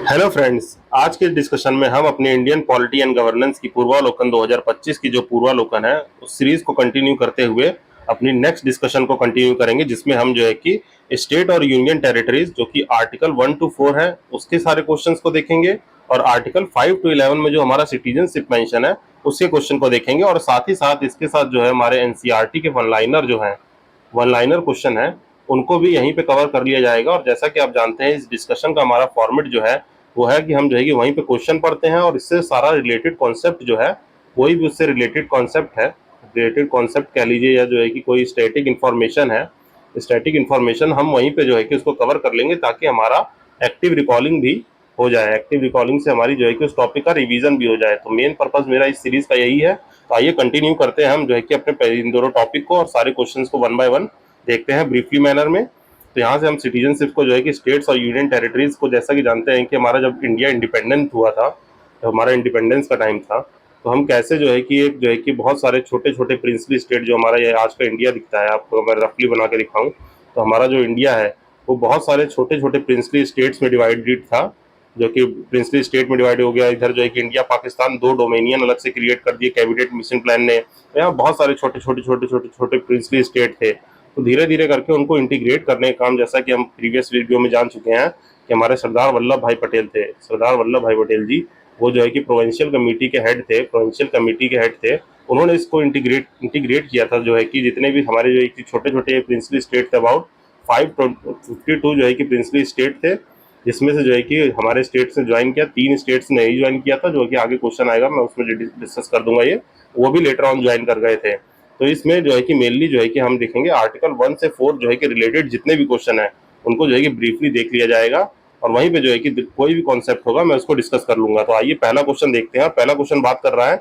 Hello friends, आज के discussion में हम अपने इंडियन पॉलिटी एंड गवर्नेंस की पूर्वावलोकन 2025 की जो पूर्वावलोकन है उस सीरीज को कंटिन्यू करते हुए अपनी नेक्स्ट डिस्कशन को कंटिन्यू करेंगे, जिसमें हम जो है कि स्टेट और यूनियन टेरिटरीज जो कि आर्टिकल 1 to 4 है उसके सारे क्वेश्चंस को देखेंगे और आर्टिकल 5 to 11 में जो हमारा सिटीजनशिप मेंशन है उसके क्वेश्चन को देखेंगे। और साथ ही साथ इसके साथ जो है हमारे एनसीईआरटी के वन लाइनर जो है, वन लाइनर क्वेश्चन है, उनको भी यहीं पे कवर कर लिया जाएगा। और जैसा कि आप जानते हैं इस डिस्कशन का हमारा फॉर्मेट जो है वो है कि हम जो है कि वहीं पे क्वेश्चन पढ़ते हैं और इससे सारा रिलेटेड कॉन्सेप्ट जो है कोई भी उससे रिलेटेड कॉन्सेप्ट है, रिलेटेड कॉन्सेप्ट कह लीजिए, या जो है कि कोई स्टैटिक इन्फॉर्मेशन है, स्टैटिक इन्फॉर्मेशन हम वहीं पे जो है कि उसको कवर कर लेंगे ताकि हमारा एक्टिव रिकॉलिंग भी हो जाए। एक्टिव रिकॉलिंग से हमारी जो है कि उस टॉपिक का रिवीजन भी हो जाए। तो मेन पर्पज मेरा इस सीरीज का यही है। तो आइए कंटिन्यू करते हैं हम जो है कि अपने इन दोनों टॉपिक को और सारे क्वेश्चंस को वन बाय वन देखते हैं ब्रीफली मैनर में। तो यहाँ से हम सिटीजनशिप को जो है कि स्टेट्स और यूनियन टेरिटरीज को, जैसा कि जानते हैं कि हमारा जब इंडिया इंडिपेंडेंट हुआ था, जब हमारा इंडिपेंडेंस का टाइम था, तो हम कैसे जो है कि एक जो है कि बहुत सारे छोटे छोटे प्रिंसली स्टेट, जो हमारा ये आज का इंडिया दिखता है, आपको मैं रफली बना के दिखाऊं तो हमारा जो इंडिया है वो बहुत सारे छोटे छोटे प्रिंसली स्टेट्स में डिवाइडेड था। जो कि प्रिंसली स्टेट में डिवाइड हो गया, इधर जो है कि इंडिया पाकिस्तान दो डोमेनियन अलग से क्रिएट कर दिए कैबिनेट मिशन प्लान ने। तो यहाँ बहुत सारे छोटे छोटे छोटे छोटे छोटे प्रिंसली स्टेट थे, तो धीरे धीरे करके उनको इंटीग्रेट करने का काम, जैसा कि हम प्रीवियस वीडियो में जान चुके हैं कि हमारे सरदार वल्लभ भाई पटेल थे, सरदार वल्लभ भाई पटेल जी, वो जो है कि प्रोविंशियल कमेटी के हेड थे, प्रोविंशियल कमेटी के हेड थे। उन्होंने इसको इंटीग्रेट किया था, जो है कि जितने भी हमारे जो है कि छोटे छोटे प्रिंसली स्टेट थे, अबाउट 552 जो है कि प्रिंसली स्टेट थे, जिसमें से जो है कि हमारे स्टेट्स ने ज्वाइन किया, 3 स्टेट्स ने नहीं ज्वाइन किया था, जो कि आगे क्वेश्चन आएगा मैं उसमें डिस्कस कर दूंगा, ये वो भी लेटर ऑन ज्वाइन कर गए थे। तो इसमें जो है कि मेनली जो है कि हम देखेंगे आर्टिकल 1 से 4 जो है कि रिलेटेड जितने भी क्वेश्चन है उनको जो है कि ब्रीफली देख लिया जाएगा, और वहीं पे जो है कि कोई भी कॉन्सेप्ट होगा मैं उसको डिस्कस कर लूंगा। तो आइए पहला क्वेश्चन देखते हैं। पहला क्वेश्चन बात कर रहा है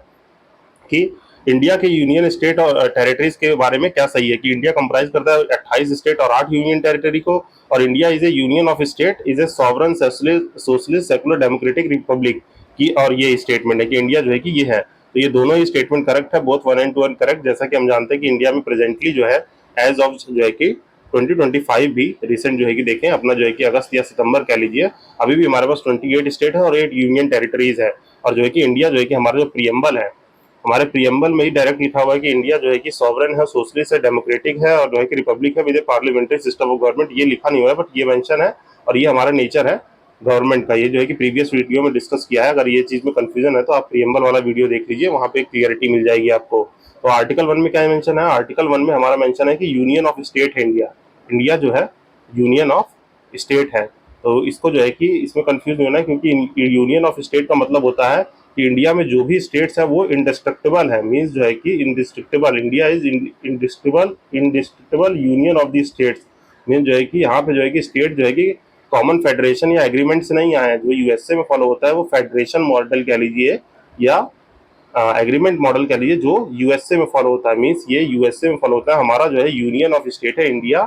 कि इंडिया के यूनियन स्टेट और टेरिटरीज के बारे में क्या सही है, कि इंडिया कंप्राइज करता है 28 स्टेट और 8 यूनियन टेरिटरी को, और India is A union of state, is a sovereign socialist secular democratic Republic की। और ये स्टेटमेंट है कि इंडिया जो है कि ये है, तो ये दोनों ही स्टेटमेंट करेक्ट है, बोथ 1 and 2 करेक्ट। जैसा कि हम जानते हैं कि इंडिया में प्रेजेंटली जो है एज ऑफ जो है कि 2025 भी रिसेंट जो है कि देखें अपना जो है कि अगस्त या सितंबर कह लीजिए, अभी भी हमारे पास 28 स्टेट है और 8 यूनियन टेरिटरीज है। और जो है कि इंडिया जो है कि हमारा जो प्रियम्बल है, हमारे प्रियम्बल में ही डायरेक्ट लिखा हुआ है कि इंडिया जो है कि सॉवरेन है, सोशलिस्ट है, डेमोक्रेटिक है और जो है कि रिपब्लिक है with A parliamentary system of government. ये लिखा नहीं हुआ है बट ये मेंशन है, और ये हमारा नेचर है गवर्नमेंट का। ये जो है कि प्रीवियस वीडियो में डिस्कस किया है। अगर ये चीज में कंफ्यूजन है तो आप प्रियम्बल वाला वीडियो देख लीजिए, वहां पे क्लियरिटी मिल जाएगी आपको। तो आर्टिकल 1 में क्या मेंशन है? आर्टिकल 1 में हमारा मेंशन है कि यूनियन ऑफ स्टेट है इंडिया। इंडिया जो है यूनियन ऑफ स्टेट है। तो इसको जो है कि इसमें कंफ्यूज नहीं होना है, क्योंकि यूनियन ऑफ स्टेट का मतलब होता है कि इंडिया में जो भी स्टेट्स है वो इंडिस्ट्रक्टेबल है, मीन्स जो है कि indestructible, India is indestructible union of the states. Means जो है कि यहाँ पे जो है कि स्टेट जो है कि कॉमन फेडरेशन या एग्रीमेंट से नहीं आए हैं। जो यूएसए में फॉलो होता है वो फेडरेशन मॉडल कह लीजिए या एग्रीमेंट मॉडल कह लीजिए, जो यूएसए में फॉलो होता है। मीन्स ये यूएसए में फॉलो होता है। हमारा जो है यूनियन ऑफ स्टेट है इंडिया,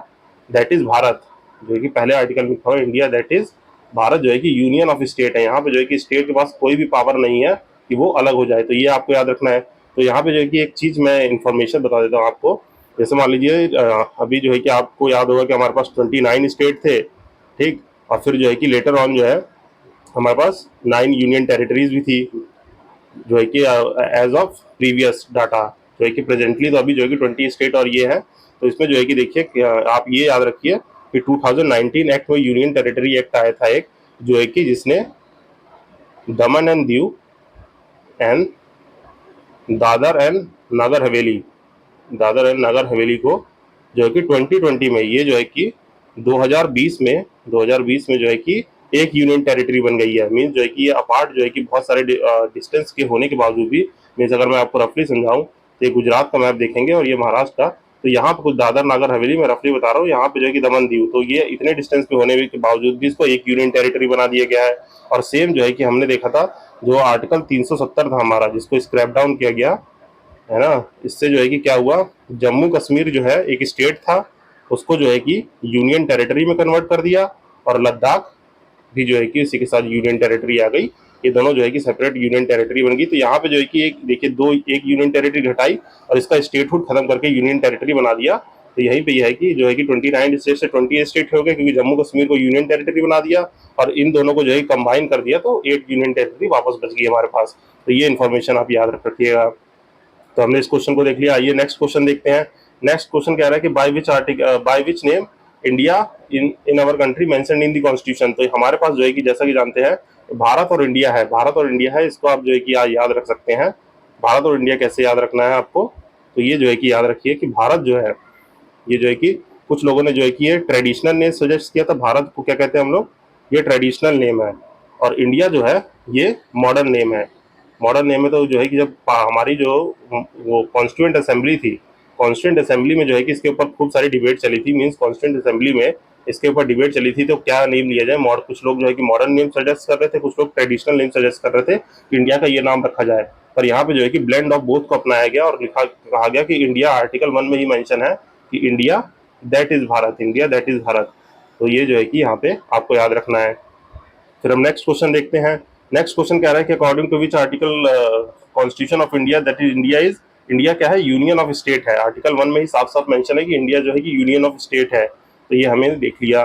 दैट इज भारत। जो है कि पहले आर्टिकल में लिखा हुआ इंडिया दैट इज भारत जो है कि यूनियन ऑफ स्टेट है। यहाँ पे जो है कि स्टेट के पास कोई भी पावर नहीं है कि वो अलग हो जाए, तो ये आपको याद रखना है। तो यहाँ पे जो है कि एक चीज मैं इन्फॉर्मेशन बता देता हूँ आपको। जैसे मान लीजिए अभी जो है कि आपको याद होगा कि हमारे पास 29 स्टेट थे, ठीक, और फिर जो है कि लेटर ऑन जो है हमारे पास 9 यूनियन टेरिटरीज भी थी, जो है कि एज ऑफ प्रीवियस डाटा, जो है कि प्रेजेंटली तो अभी जो है कि 20 स्टेट और ये है। तो इसमें जो है कि देखिए आप ये याद रखिए कि 2019 एक्ट में यूनियन टेरिटरी एक्ट आया था एक, जो है कि जिसने दमन and Diu and Dadar and Nagar Haveli, Dadar and Nagar Haveli को जो है कि 2020 में, ये जो है कि 2020 में जो है कि एक यूनियन टेरिटरी बन गई है। मीन्स जो है कि ये अपार्ट जो है कि बहुत सारे डिस्टेंस के होने के बावजूद भी, मीन्स अगर मैं आपको रफली समझाऊं तो ये गुजरात का मैप देखेंगे और ये महाराष्ट्र का, तो यहाँ पे कुछ दादर नागर हवेली में रफली बता रहा हूँ, यहाँ पे जो है कि दमन दीव, तो ये इतने डिस्टेंस पे होने के बावजूद भी इसको एक यूनियन टेरिटरी बना दिया गया है। और सेम जो है कि हमने देखा था जो आर्टिकल 370 था हमारा, जिसको स्क्रैप डाउन किया गया है ना, इससे जो है कि क्या हुआ, जम्मू कश्मीर जो है एक स्टेट था, उसको जो है कि यूनियन टेरिटरी में कन्वर्ट कर दिया, और लद्दाख भी जो है कि इसी के साथ यूनियन टेरिटरी आ गई। ये दोनों जो है कि सेपरेट यूनियन टेरिटरी बन गई। तो यहाँ पे जो है कि एक देखिए एक यूनियन टेरिटरी घटाई और इसका स्टेटहुड खत्म करके यूनियन टेरिटरी बना दिया। तो यहीं पे यह है कि जो है कि 29 स्टेट से 20 स्टेट हो गए, क्योंकि जम्मू कश्मीर को यूनियन टेरिटरी बना दिया और इन दोनों को जो है कंबाइन कर दिया, तो 8 यूनियन टेरिटरी वापस बच गई हमारे पास। तो ये इन्फॉर्मेशन आप याद रख रखिएगा। तो हमने इस क्वेश्चन को देख लिया। आइए नेक्स्ट क्वेश्चन देखते हैं। नेक्स्ट क्वेश्चन कह रहा है कि by which name India in in our country mentioned in the constitution. तो हमारे पास जो है कि जैसा कि जानते हैं भारत और इंडिया है, भारत और इंडिया है, इसको आप जो है कि याद रख सकते हैं। भारत और इंडिया कैसे याद रखना है आपको, तो ये जो है कि याद रखिए कि भारत जो है, ये जो है कि कुछ लोगों ने जो है कि ये ट्रेडिशनल नेम सजेस्ट किया था। भारत को क्या कहते हैं हम लोग, ये ट्रेडिशनल नेम है, और इंडिया जो है ये मॉडर्न नेम है। मॉडर्न नेम में तो जो है कि जब हमारी जो वो कॉन्स्टिट्यूएंट असेंबली थी, कॉन्स्टिट्यूएंट असेंबली में जो है कि इसके ऊपर खूब सारी डिबेट चली थी। मींस कॉन्स्टिट्यूएंट असेंबली में इसके ऊपर डिबेट चली थी, तो क्या नेम लिया जाए। कुछ लोग जो है कि मॉडर्न नेम सजेस्ट कर रहे थे, कुछ लोग ट्रेडिशनल नेम सजेस्ट कर रहे थे कि इंडिया का ये नाम रखा जाए। पर यहाँ पे जो है कि ब्लेंड ऑफ बोथ को अपनाया गया और कहा गया कि इंडिया आर्टिकल 1 में ही मेंशन है कि India that is Bharat, India that is Bharat. तो ये जो है कि यहाँ पे आपको याद रखना है। फिर हम नेक्स्ट क्वेश्चन देखते हैं। नेक्स्ट क्वेश्चन कह रहा है कि according to which article constitution of India that is India is, India क्या है, यूनियन ऑफ स्टेट है। आर्टिकल 1 में ही साफ साफ मेंशन है कि इंडिया जो है कि यूनियन ऑफ स्टेट है। तो ये हमें देख लिया।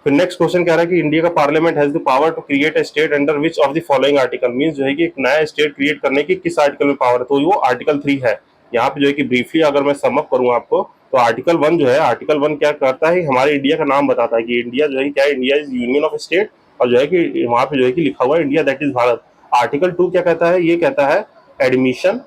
फिर नेक्स्ट क्वेश्चन कह रहा है कि इंडिया का parliament has the power to create a state under which of the following article. Means जो है कि एक नया स्टेट क्रिएट करने की किस आर्टिकल में पावर है, तो वो आर्टिकल 3 है। यहाँ पे जो है कि ब्रीफली अगर मैं समअप करूँ आपको, तो आर्टिकल 1 जो है, आर्टिकल 1 क्या करता है, हमारे इंडिया का नाम बताता है कि इंडिया जो है क्या है, India is union of state, और जो है कि वहां पे जो है कि लिखा हुआ है India that is Bharat. Article 2 क्या कहता है, ये कहता है एडमिशन,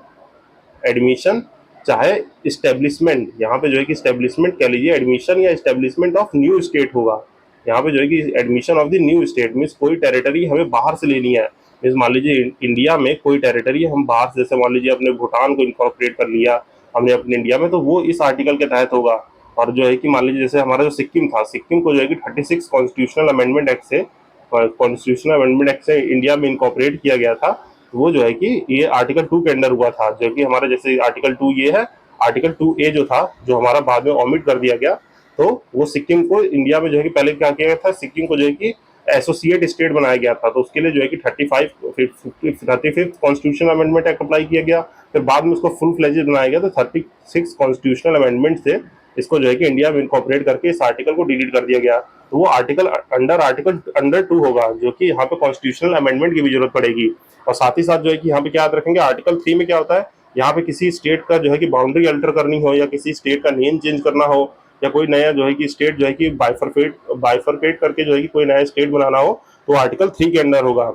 एडमिशन चाहे इस्टेब्लिशमेंट, यहाँ पे जो है कि इस्टेब्लिशमेंट कह लीजिए, एडमिशन या इस्टेब्लिशमेंट ऑफ न्यू स्टेट होगा। यहाँ पे जो है कि admission of the new state means कोई टेरिटरी हमें बाहर से लेनी है। मीन्स मान लीजिए इंडिया में कोई टेरिटरी हम बाहर से, जैसे मान लीजिए अपने भूटान को इनकॉर्पोरेट कर लिया हमने अपने इंडिया में, तो वो इस आर्टिकल के तहत होगा। और जो है कि मान लीजिए जैसे हमारा जो सिक्किम था, सिक्किम को जो है कि 36 कॉन्स्टिट्यूशनल अमेंडमेंट एक्ट से, कॉन्स्टिट्यूशनल अमेंडमेंट एक्ट से इंडिया में इनकॉर्पोरेट किया गया था। वो जो है कि ये आर्टिकल 2 के अंडर हुआ था, जो कि हमारा जैसे आर्टिकल 2 ये है, आर्टिकल 2A जो था, जो हमारा बाद में ओमिट कर दिया गया, तो वो सिक्किम को इंडिया में जो है कि पहले क्या किया गया था, सिक्किम को जो है कि एसोसिएट स्टेट बनाया गया था। तो उसके लिए जो है कि 35th constitutional amendment act apply किया गया। फिर बाद में उसको फुल फ्लेजेड बनाया गया, तो 36 कॉन्स्टिट्यूशनल अमेंडमेंट से इसको जो है कि इंडिया में इनकॉर्पोरेट करके इस आर्टिकल को डिलीट कर दिया गया। तो वो आर्टिकल अंडर 2 होगा, जो कि यहाँ पे कॉन्स्टिट्यूशनल अमेंडमेंट की भी जरूरत पड़ेगी। और साथ ही साथ जो है कि यहाँ पे क्या याद रखेंगे, आर्टिकल 3 में क्या होता है, यहाँ पे किसी स्टेट का जो है कि बाउंड्री अल्टर करनी हो, या किसी स्टेट का नेम चेंज करना हो, या कोई नया जो है कि स्टेट जो है कि बाइफरकेट करके जो है कि कोई नया स्टेट बनाना हो, तो आर्टिकल 3 के अंडर होगा।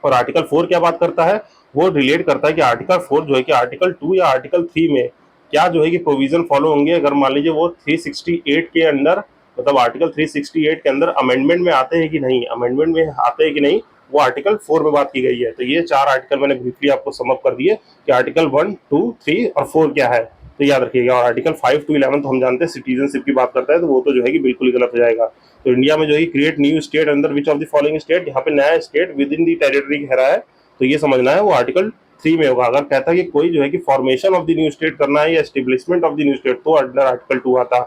और आर्टिकल 4 क्या बात करता है, वो रिलेट करता है कि आर्टिकल 4 जो है कि आर्टिकल 2 या आर्टिकल 3 में क्या जो है कि प्रोविजन फॉलो होंगे। अगर मान लीजिए वो 368 के अंदर, मतलब आर्टिकल 368 के अंदर अमेंडमेंट में आते हैं कि नहीं, अमेंडमेंट में आते हैं कि नहीं, वो आर्टिकल 4 में बात की गई है। तो ये 4 आर्टिकल मैंने ब्रीफली आपको समअप कर दिए कि आर्टिकल 1, 2, 3 और 4 क्या है, तो याद रखिएगा। और आर्टिकल 5 to 11 तो हम जानते हैं सिटीजनशिप की बात करता है, तो वो तो जो है कि बिल्कुल ही गलत हो जाएगा। तो इंडिया में जो है क्रिएट न्यू स्टेट अंदर विच ऑफ द फॉलोइंग स्टेट, यहाँ पे नया state with in the territory कह रहा है, तो ये समझना है वो आर्टिकल 3 में होगा। अगर कहता है कि कोई जो है कि formation of the new state करना है या establishment of the new state, तो अंडर आर्टिकल 2 आता।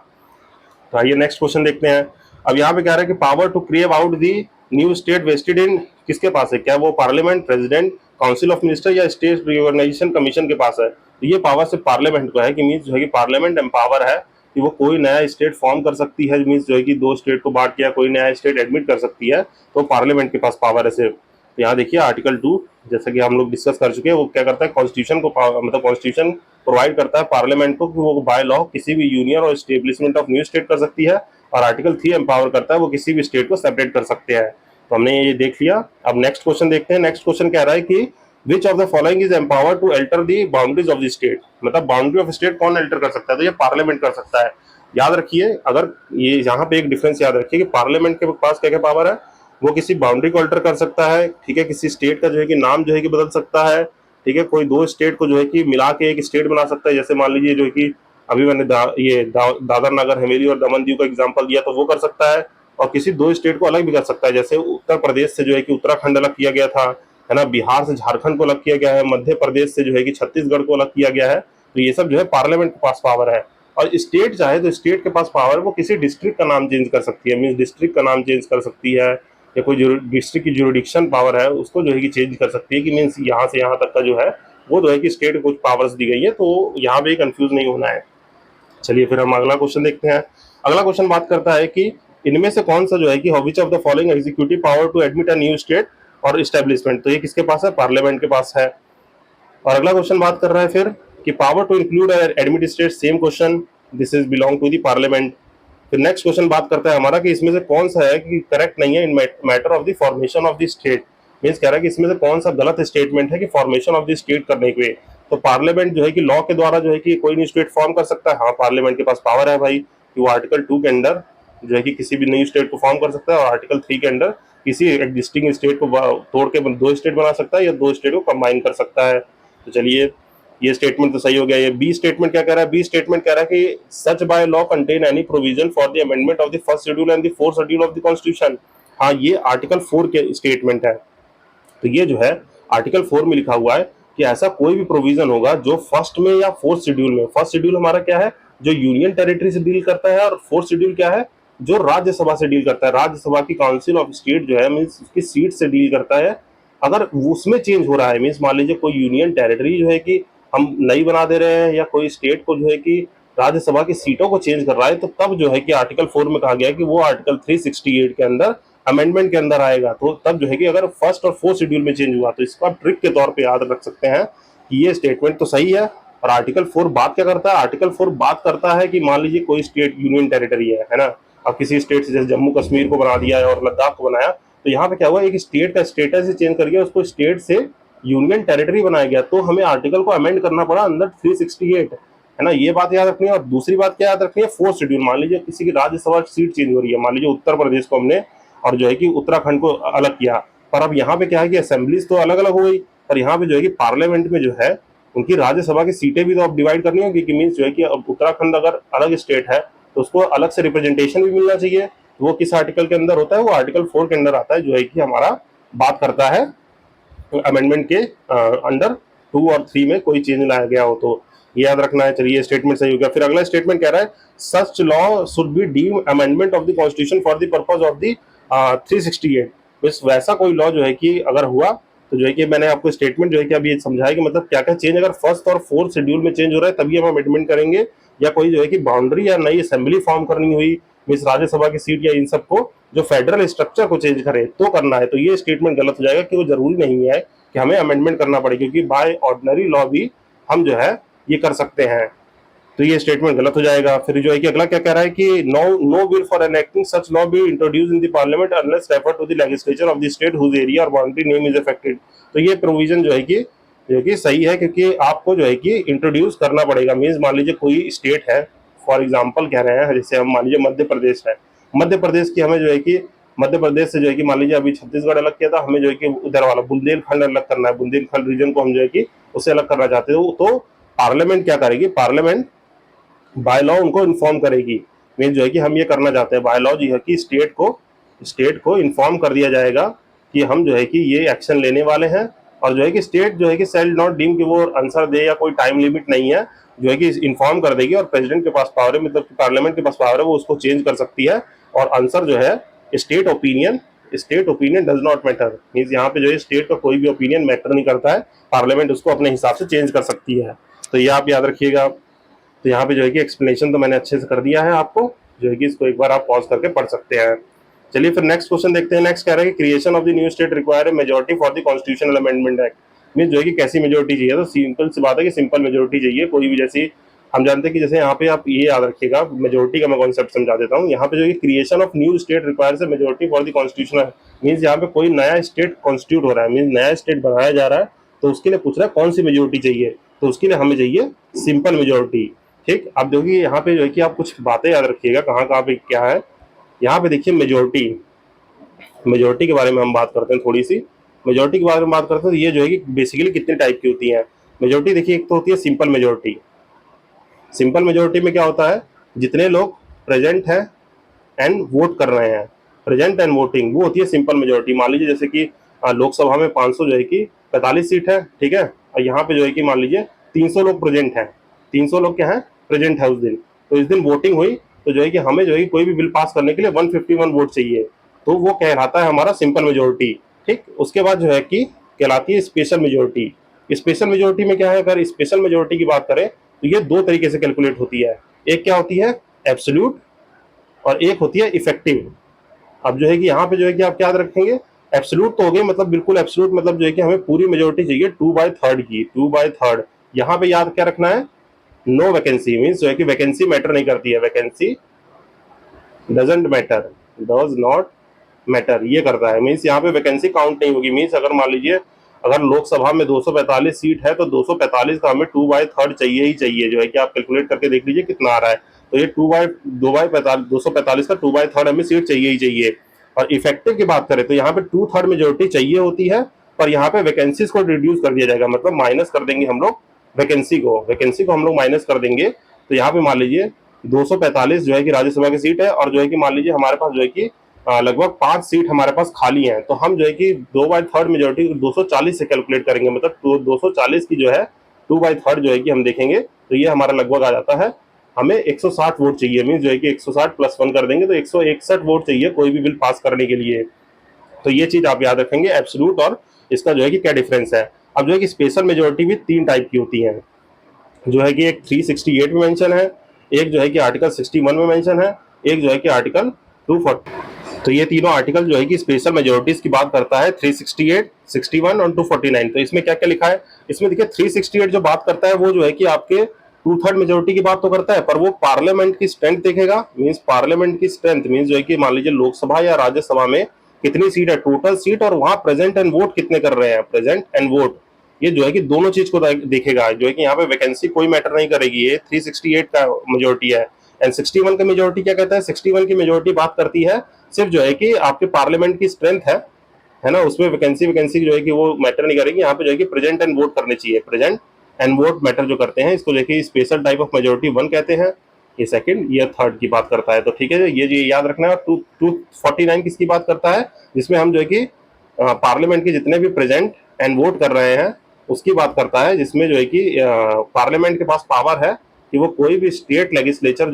तो आइए नेक्स्ट क्वेश्चन देखते हैं। अब यहाँ पे कह रहा है कि power to create out the new state vested in किसके पास है, क्या वो parliament, president, council of minister या स्टेट रिऑर्गेनाइजेशन कमीशन के पास है। तो ये पावर सिर्फ पार्लियामेंट को है, कि मीन्स जो है कि पार्लियामेंट एम्पावर है कि वो कोई नया स्टेट फॉर्म कर सकती है। मीन्स जो है कि 2 स्टेट को बांट के कोई नया स्टेट एडमिट कर सकती है, तो पार्लियामेंट के पास पावर है सिर्फ। तो यहाँ देखिए आर्टिकल 2 जैसा कि हम लोग डिस्कस कर चुके हैं, वो क्या करता है, कॉन्स्टिट्यूशन को मतलब कॉन्स्टिट्यूशन प्रोवाइड करता है पार्लियामेंट को कि वो बाय लॉ किसी भी यूनियन और एस्टेब्लिशमेंट ऑफ न्यू स्टेट कर सकती है। और आर्टिकल 3 एम्पावर करता है वो किसी भी स्टेट को सेपरेट कर सकते हैं। तो हमने ये देख लिया। अब नेक्स्ट क्वेश्चन देखते हैं। नेक्स्ट क्वेश्चन कह रहा है कि which of the following is empower to alter the boundaries of the state, मतलब बाउंड्री ऑफ स्टेट कौन अल्टर कर सकता है, तो ये पार्लियामेंट कर सकता है। याद रखिए, अगर ये यहाँ पे एक डिफरेंस याद रखिए कि पार्लियामेंट के पास क्या क्या पावर है, वो किसी बाउंड्री को अल्टर कर सकता है, ठीक है, किसी स्टेट का जो है कि नाम जो है कि बदल सकता है, ठीक है, कोई 2 स्टेट को जो है कि मिला के एक स्टेट बना सकता है। जैसे मान लीजिए जो है कि अभी मैंने दादर नगर हवेली और दमन दीव का एग्जांपल दिया, तो वो कर सकता है। और किसी 2 स्टेट को अलग भी कर सकता है, जैसे उत्तर प्रदेश से जो है कि उत्तराखंड अलग किया गया था, है ना, बिहार से झारखंड को अलग किया गया है, मध्य प्रदेश से जो है कि छत्तीसगढ़ को अलग किया गया है। तो ये सब जो है पार्लियामेंट के पास पावर है। और स्टेट चाहे तो स्टेट के पास पावर है, वो किसी डिस्ट्रिक्ट का नाम चेंज कर सकती है, मीन्स डिस्ट्रिक्ट का नाम चेंज कर सकती है, या कोई डिस्ट्रिक्ट की जुरिडिक्शन पावर है उसको जो है कि चेंज कर सकती है, कि मीन्स यहाँ से यहाँ तक का जो है वो जो है कि स्टेट को कुछ पावर्स दी गई है। तो यहाँ पे कंफ्यूज नहीं होना है। चलिए फिर हम अगला क्वेश्चन देखते हैं। अगला क्वेश्चन बात करता है कि इनमें से कौन सा जो है कि which of the following executive power to admit a new state और इस्टेब्लिशमेंट, तो ये किसके पास है, पार्लियामेंट के पास है। और अगला क्वेश्चन बात कर रहा है फिर कि power to include admit state, same question, this is belong to the parliament. फिर नेक्स्ट क्वेश्चन बात करता है हमारा कि इसमें से कौन सा है कि करेक्ट नहीं है इन matter of the formation of the state, means कह रहा है कि इसमें से कौन सा गलत स्टेटमेंट है कि फॉर्मेशन ऑफ द स्टेट करने के लिए। तो पार्लियामेंट जो है कि लॉ के द्वारा जो है कि कोई नहीं स्टेट फॉर्म कर सकता है, हाँ पार्लियामेंट के पास पावर है भाई कि वो आर्टिकल 2 के अंदर जो है कि किसी भी नई स्टेट को फॉर्म कर सकता है, और आर्टिकल 3 के अंदर किसी एग्जिस्टिंग स्टेट को तोड़ के दो स्टेट बना सकता है या दो स्टेट को कंबाइन कर सकता है। तो चलिए ये स्टेटमेंट तो सही हो गया। ये बी स्टेटमेंट क्या कह रहा है, बी स्टेटमेंट कह रहा है कि such by law contain any provision for the amendment of the first schedule and the fourth schedule of the constitution. हाँ ये आर्टिकल 4 के स्टेटमेंट है। तो ये जो है आर्टिकल 4 में लिखा हुआ है कि ऐसा कोई भी प्रोविजन होगा जो फर्स्ट में या फोर्थ शेड्यूल में, फर्स्ट शेड्यूल हमारा क्या है जो यूनियन टेरिटरी से डील करता है, और फोर्थ शेड्यूल क्या है जो राज्यसभा से डील करता है, राज्यसभा की काउंसिल ऑफ स्टेट जो है मीन्स उसकी सीट से डील करता है। अगर उसमें चेंज हो रहा है, मीन्स मान लीजिए कोई यूनियन टेरिटरी जो है कि हम नई बना दे रहे हैं या कोई स्टेट को जो है कि राज्यसभा की सीटों को चेंज कर रहा है, तो तब जो है कि आर्टिकल 4 में कहा गया है कि वो आर्टिकल 368 के अंदर अमेंडमेंट के अंदर आएगा। तो तब जो है कि अगर फर्स्ट और फोर्थ शेड्यूल में चेंज हुआ तो इसको आप ट्रिक के तौर पे याद रख सकते हैं कि ये स्टेटमेंट तो सही है। और आर्टिकल 4 बात क्या करता है, आर्टिकल 4 बात करता है कि मान लीजिए कोई स्टेट यूनियन टेरिटरी है ना, अब किसी स्टेट से जैसे जम्मू कश्मीर को बना दिया है और लद्दाख को बनाया, तो यहाँ पे क्या हुआ एक स्टेट का स्टेटस ही चेंज करके उसको स्टेट से यूनियन टेरिटरी बनाया गया, तो हमें आर्टिकल को अमेंड करना पड़ा अंडर 368, है ना। ये बात याद रखनी है। और दूसरी बात क्या याद रखनी है, फोर्थ शेड्यूल, मान लीजिए किसी की राज्यसभा सीट चेंज हो रही है, मान लीजिए उत्तर प्रदेश को हमने और जो है कि उत्तराखंड को अलग किया, पर अब यहाँ पे क्या है कि असेंबलीज तो अलग अलग हो गई, पर यहाँ पे जो है कि पार्लियामेंट में जो है उनकी राज्यसभा की सीटें भी तो अब डिवाइड करनी होगी कि मीन्स जो है कि अब उत्तराखंड अगर अलग स्टेट है तो उसको अलग से रिप्रेजेंटेशन भी मिलना चाहिए। वो किस आर्टिकल के अंदर होता है, वो आर्टिकल 4 के अंदर आता है, जो है कि हमारा बात करता है अमेंडमेंट के अंडर 2 और 3 में कोई चेंज लाया गया हो तो ये याद रखना है। चलिए स्टेटमेंट सही हो गया। फिर अगला स्टेटमेंट कह रहा है such law should be deemed amendment of the constitution for the purpose of the 368। बस वैसा कोई लॉ जो है कि अगर हुआ तो जो है कि मैंने आपको स्टेटमेंट जो है कि अभी समझाया कि मतलब क्या क्या चेंज अगर फर्स्ट और फोर्थ शेड्यूल में चेंज हो रहा है तभी हम अमेंडमेंट करेंगे, या कोई जो है कि बाउंड्री या नई असेंबली फॉर्म करनी हुई मीन्स राज्यसभा की सीट या इन सबको जो फेडरल स्ट्रक्चर को चेंज करे तो करना है, तो ये स्टेटमेंट गलत हो जाएगा कि वो जरूरी नहीं है कि हमें अमेंडमेंट करना पड़े, क्योंकि बाय ऑर्डिनरी लॉ भी हम जो है ये कर सकते हैं। तो ये स्टेटमेंट गलत हो जाएगा। फिर जो है कि अगला क्या कह रहा है कि no no bill for enacting such law be introduce in the parliament unless refer to the legislature of the state whose area or boundary name is affected. तो ये प्रोविजन जो है कि सही है, क्योंकि आपको जो है कि इंट्रोड्यूस करना पड़ेगा। मीन्स मान लीजिए कोई स्टेट है, फॉर एग्जाम्पल कह रहे हैं जैसे हम मान लीजिए मध्य प्रदेश है, मध्य प्रदेश की हमें जो है कि मध्य प्रदेश से जो है कि मान लीजिए अभी छत्तीसगढ़ अलग किया था, हमें जो है कि उधर वाला बुंदेलखंड अलग करना है, बुंदेलखंड रीजन को हम जो है कि उससे अलग करना चाहते हो, तो पार्लियामेंट क्या करेगी, पार्लियामेंट बाय लॉ उनको इन्फॉर्म करेगी। मीन जो है कि हम ये करना चाहते हैं, बाय लॉ जो है कि स्टेट को इन्फॉर्म कर दिया जाएगा कि हम जो है कि ये एक्शन लेने वाले हैं, और जो है कि स्टेट जो है कि सेल नॉट डीम कि वो आंसर दे या कोई टाइम लिमिट नहीं है, जो है कि इन्फॉर्म कर देगी, और प्रेसिडेंट के पास पावर है, मतलब पार्लियामेंट के पास पावर है, वो उसको चेंज कर सकती है। और आंसर जो है state opinion does not matter, means यहाँ पे जो है स्टेट का कोई भी ओपिनियन मैटर नहीं करता है, पार्लियामेंट उसको अपने हिसाब से चेंज कर सकती है। तो ये आप याद रखिएगा। तो यहाँ पे जो है कि एक्सप्लेनेशन तो मैंने अच्छे से कर दिया है आपको, जो है कि इसको एक बार आप पॉज करके पढ़ सकते हैं। चलिए फिर नेक्स्ट क्वेश्चन देखते हैं। नेक्स्ट कह रहा है कि creation of the new state require a majority for the constitutional amendment act. Mean जो है कि कैसी मेजोरिटी चाहिए, तो सिंपल सी बात है कि सिंपल मेजोरिटी चाहिए कोई भी, जैसी हम जानते हैं कि जैसे यहाँ पे आप ये याद रखिएगा, मेजोरिटी का मैं कॉन्सेप्ट समझा देता हूँ। यहाँ पे जो है creation of new state requires a majority for the constitutional, means यहाँ पे कोई नया स्टेट कॉन्स्टिट्यूट हो रहा है, मीन्स नया स्टेट बनाया जा रहा है, तो उसके लिए पूछ रहा है कौन सी मेजोरिटी चाहिए, तो उसके लिए हमें चाहिए सिंपल मेजोरिटी। ठीक, अब देखिए यहाँ पे जो है कि आप कुछ बातें याद रखिएगा कहाँ कहाँ पे क्या है। यहाँ पे देखिए मेजोरिटी के बारे में हम बात करते हैं, थोड़ी सी मेजोरिटी के बारे में बात करते हैं। तो ये जो है कि बेसिकली कितने टाइप की होती है मेजोरिटी, देखिए एक तो होती है सिंपल मेजोरिटी। सिंपल मेजोरिटी में क्या होता है, जितने लोग प्रेजेंट हैं एंड वोट कर रहे हैं, प्रेजेंट एंड वोटिंग, वो होती है सिंपल मेजोरिटी। मान लीजिए जैसे कि लोकसभा में 500 जो है कि 45 सीट है, ठीक है, और यहाँ पे जो है कि मान लीजिए 300 लोग प्रेजेंट हैं, 300 लोग क्या है प्रेजेंट है उस दिन, तो इस दिन वोटिंग हुई, तो जो है कि हमें जो है कोई भी बिल पास करने के लिए 151 वोट चाहिए, तो वो कहलाता है हमारा सिंपल मेजोरिटी। ठीक, उसके बाद जो है कि कहलाती है स्पेशल मेजोरिटी। स्पेशल मेजोरिटी में क्या है, अगर स्पेशल मेजोरिटी की बात करें तो ये दो तरीके से कैलकुलेट होती है। एक क्या होती है एब्सोल्यूट और एक होती है इफेक्टिव। अब जो है कि यहाँ पे जो है कि आप क्या याद रखेंगे, एब्सोल्यूट तो हो गई, मतलब बिल्कुल एब्सोल्यूट, मतलब जो है कि हमें पूरी मेजोरिटी चाहिए 2/3 की, 2/3। यहाँ पे याद क्या रखना है, नो वैकेंसी, मीन्स जो है कि वैकेंसी मैटर नहीं करती है, vacancy doesn't matter, does not matter, ये करता है। मीन्स यहाँ पे वैकेंसी काउंट नहीं होगी। मीन्स अगर मान लीजिए अगर लोकसभा में 245 सीट है तो 245 का हमें 2/3 चाहिए ही चाहिए, जो है कि आप कैलकुलेट करके देख लीजिए कितना आ रहा है। तो ये 2/45 का 2/3 हमें सीट चाहिए ही चाहिए। और इफेक्टिव की बात करें तो यहाँ पे 2/3 मेजोरिटी चाहिए होती है, पर यहाँ पे वैकेंसीज को रिड्यूस कर दिया जाएगा, मतलब माइनस कर देंगे हम लोग वैकेंसी को हम लोग माइनस कर देंगे। तो यहाँ पे मान लीजिए 245 जो है कि राज्यसभा की सीट है, और जो है कि मान लीजिए हमारे पास जो है कि लगभग 5 सीट हमारे पास खाली हैं, तो हम जो है कि 2/3 मेजोरिटी 240 से कैलकुलेट करेंगे, मतलब 240 की जो है 2/3 जो है कि हम देखेंगे तो ये हमारा लगभग आ जाता है, हमें 160 वोट चाहिए। मीन जो है कि 160 + 1 कर देंगे तो 161 वोट चाहिए कोई भी बिल पास करने के लिए। तो ये चीज आप याद रखेंगे, एब्सोल्यूट और इसका जो है कि क्या डिफरेंस है। अब जो है कि स्पेशल मेजोरिटी भी 3 टाइप की होती है, जो है कि एक 368 में मेंशन है, एक जो है कि आर्टिकल 61 में मेंशन है, एक जो है कि आर्टिकल 240। तो ये तीनों आर्टिकल जो है कि स्पेशल मेजोरिटीज की बात करता है, 368, 61 और 249। तो इसमें क्या क्या लिखा है, इसमें देखिए 368 जो बात करता है वो जो है कि आपके 2/3 मेजोरिटी की बात तो करता है, पर वो पार्लियामेंट की स्ट्रेंथ देखेगा। मीन्स पार्लियामेंट की स्ट्रेंथ मीन्स जो है कि मान लीजिए लोकसभा या राज्यसभा में कितनी सीट है, टोटल सीट, और वहां प्रेजेंट एंड वोट कितने कर रहे हैं, प्रेजेंट एंड वोट। ये जो है कि दोनों चीज को देखेगा, जो है कि यहाँ पे वैकेंसी कोई मैटर नहीं करेगी। ये 368 का मेजोरिटी है। एंड 61 का मेजोरिटी क्या कहता है, 61 की मेजोरिटी बात करती है सिर्फ जो है कि आपके पार्लियामेंट की स्ट्रेंथ है ना, उसमें वैकेंसी जो है कि वो मैटर नहीं करेगी। यहाँ पे जो है कि प्रेजेंट एंड वोट करने चाहिए, प्रेजेंट एंड वोट मैटर जो करते हैं, इसको जो है कि स्पेशल टाइप ऑफ मेजोरिटी 1 कहते हैं। ये सेकंड, ये थर्ड की बात करता है। तो ठीक है, ये याद रखना है। 249 किसकी बात करता है, जिसमें हम जो है कि पार्लियामेंट के जितने भी प्रेजेंट एंड वोट कर रहे हैं उसकी बात करता है, जिसमें जो है कि पार्लियामेंट के पास पावर है कि वो कोई भी स्टेट लेजिस्लेचर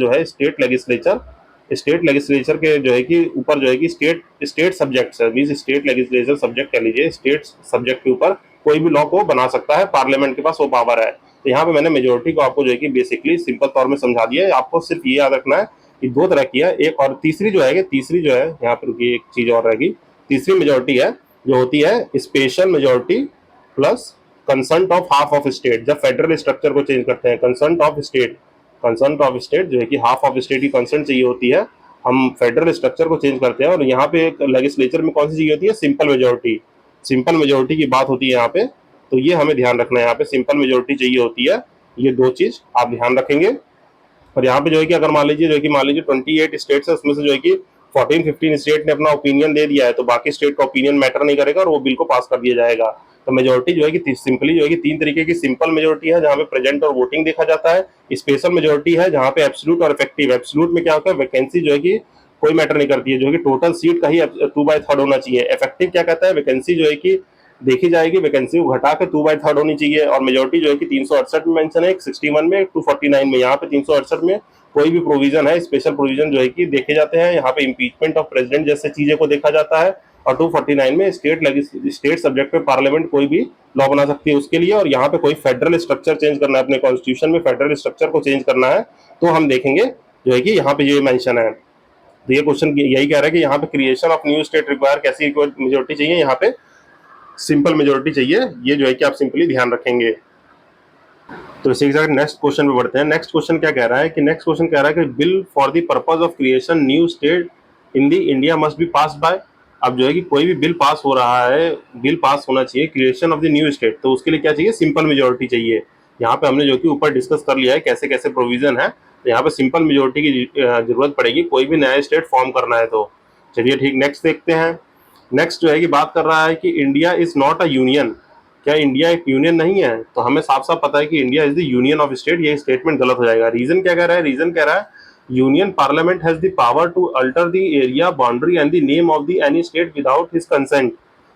के जो है कि ऊपर जो है कि स्टेट सब्जेक्ट है, मीन स्टेट लेजिस्लेचर सब्जेक्ट कह लीजिए, स्टेट सब्जेक्ट के ऊपर कोई भी लॉ को बना सकता है, पार्लियामेंट के पास वो पावर है। तो यहाँ पे मैंने मेजोरिटी को आपको जो है कि बेसिकली सिंपल तौर में समझा दिया है। आपको सिर्फ ये याद रखना है कि दो तरह की है, एक और तीसरी जो है यहाँ पर रुकी, एक चीज और रहेगी। तीसरी मेजोरिटी है जो होती है special majority plus consent of half of state. जब फेडरल स्ट्रक्चर को चेंज करते हैं, कंसंट ऑफ स्टेट जो है कि हाफ ऑफ स्टेट की कंसंट चाहिए होती है, हम फेडरल स्ट्रक्चर को चेंज करते हैं। और यहाँ पे एक लेजिस्लेचर में कौन सी चाहिए होती है, सिंपल मेजोरिटी की बात होती है यहाँ पे। तो ये हमें ध्यान रखना है, यहाँ पे सिंपल मेजोरिटी चाहिए होती है। ये दो चीज आप ध्यान रखेंगे। और यहाँ पे जो है कि अगर मान लीजिए 28 स्टेट्स है, उसमें से जो है कि 14-15 स्टेट ने अपना ओपिनियन दे दिया है, तो बाकी स्टेट का ओपिनियन मैटर नहीं करेगा और वो बिल को पास कर दिया जाएगा। तो मेजोरिटी जो है कि सिंपली जो है कि 3 तरीके की सिंपल मेजोरिटी है, जहाँ पे प्रेजेंट और वोटिंग देखा जाता है। स्पेशल मेजोरिटी है जहाँ पे एब्सोल्यूट और इफेक्टिव। एब्सोल्यूट में क्या होता है, वैकेंसी जो है कि कोई मैटर नहीं करती है, जो है कि टोटल सीट का ही 2/3 होना चाहिए। इफेक्टिव क्या कहता है, वैकेंसी जो है कि देखी जाएगी, वैकेंसी को घटा के 2/3 होनी चाहिए। और मेजोरिटी जो है कि 368 में मेंशन है, 61 में, 249 में। यहाँ पे 368 में कोई भी प्रोविजन है, स्पेशल प्रोविजन जो है कि देखे जाते हैं, यहाँ पे इम्पीचमेंट ऑफ प्रेसिडेंट जैसे चीजें को देखा जाता है। और 249 में स्टेट सब्जेक्ट पे पार्लियामेंट कोई भी लॉ बना सकती है उसके लिए। और यहाँ पे कोई फेडरल स्ट्रक्चर चेंज करना है, अपने कॉन्स्टिट्यूशन में फेडरल स्ट्रक्चर को चेंज करना है, तो हम देखेंगे जो है कि यहाँ पे ये मेंशन है। तो ये क्वेश्चन यही कह रहा है कि यहाँ पे creation of new state require कैसी मेजोरिटी चाहिए, यहाँ पे सिंपल मेजोरिटी चाहिए। ये जो है कि आप सिंपली ध्यान रखेंगे। तो इसी के साथ नेक्स्ट क्वेश्चन पे बढ़ते हैं। नेक्स्ट क्वेश्चन क्या कह रहा है कि bill for the purpose of creation new state in the India must be pass by. अब जो है कि कोई भी बिल पास हो रहा है, बिल पास होना चाहिए creation of the new state, तो उसके लिए क्या चाहिए, सिंपल मेजोरिटी चाहिए। यहाँ पे हमने जो कि ऊपर डिस्कस कर लिया है कैसे कैसे प्रोविजन है, तो यहाँ पे सिंपल मेजोरिटी की जरूरत पड़ेगी कोई भी नया स्टेट फॉर्म करना है। तो चलिए ठीक, नेक्स्ट देखते हैं। नेक्स्ट जो है कि बात कर रहा है कि India is not a union. क्या इंडिया एक यूनियन नहीं है, तो हमें साफ साफ पता है कि India is the union of state. ये स्टेटमेंट गलत हो जाएगा। रीजन क्या कह रहा है, रीजन कह रहा है union parliament has the power to alter the area boundary and the name of the any state without his consent.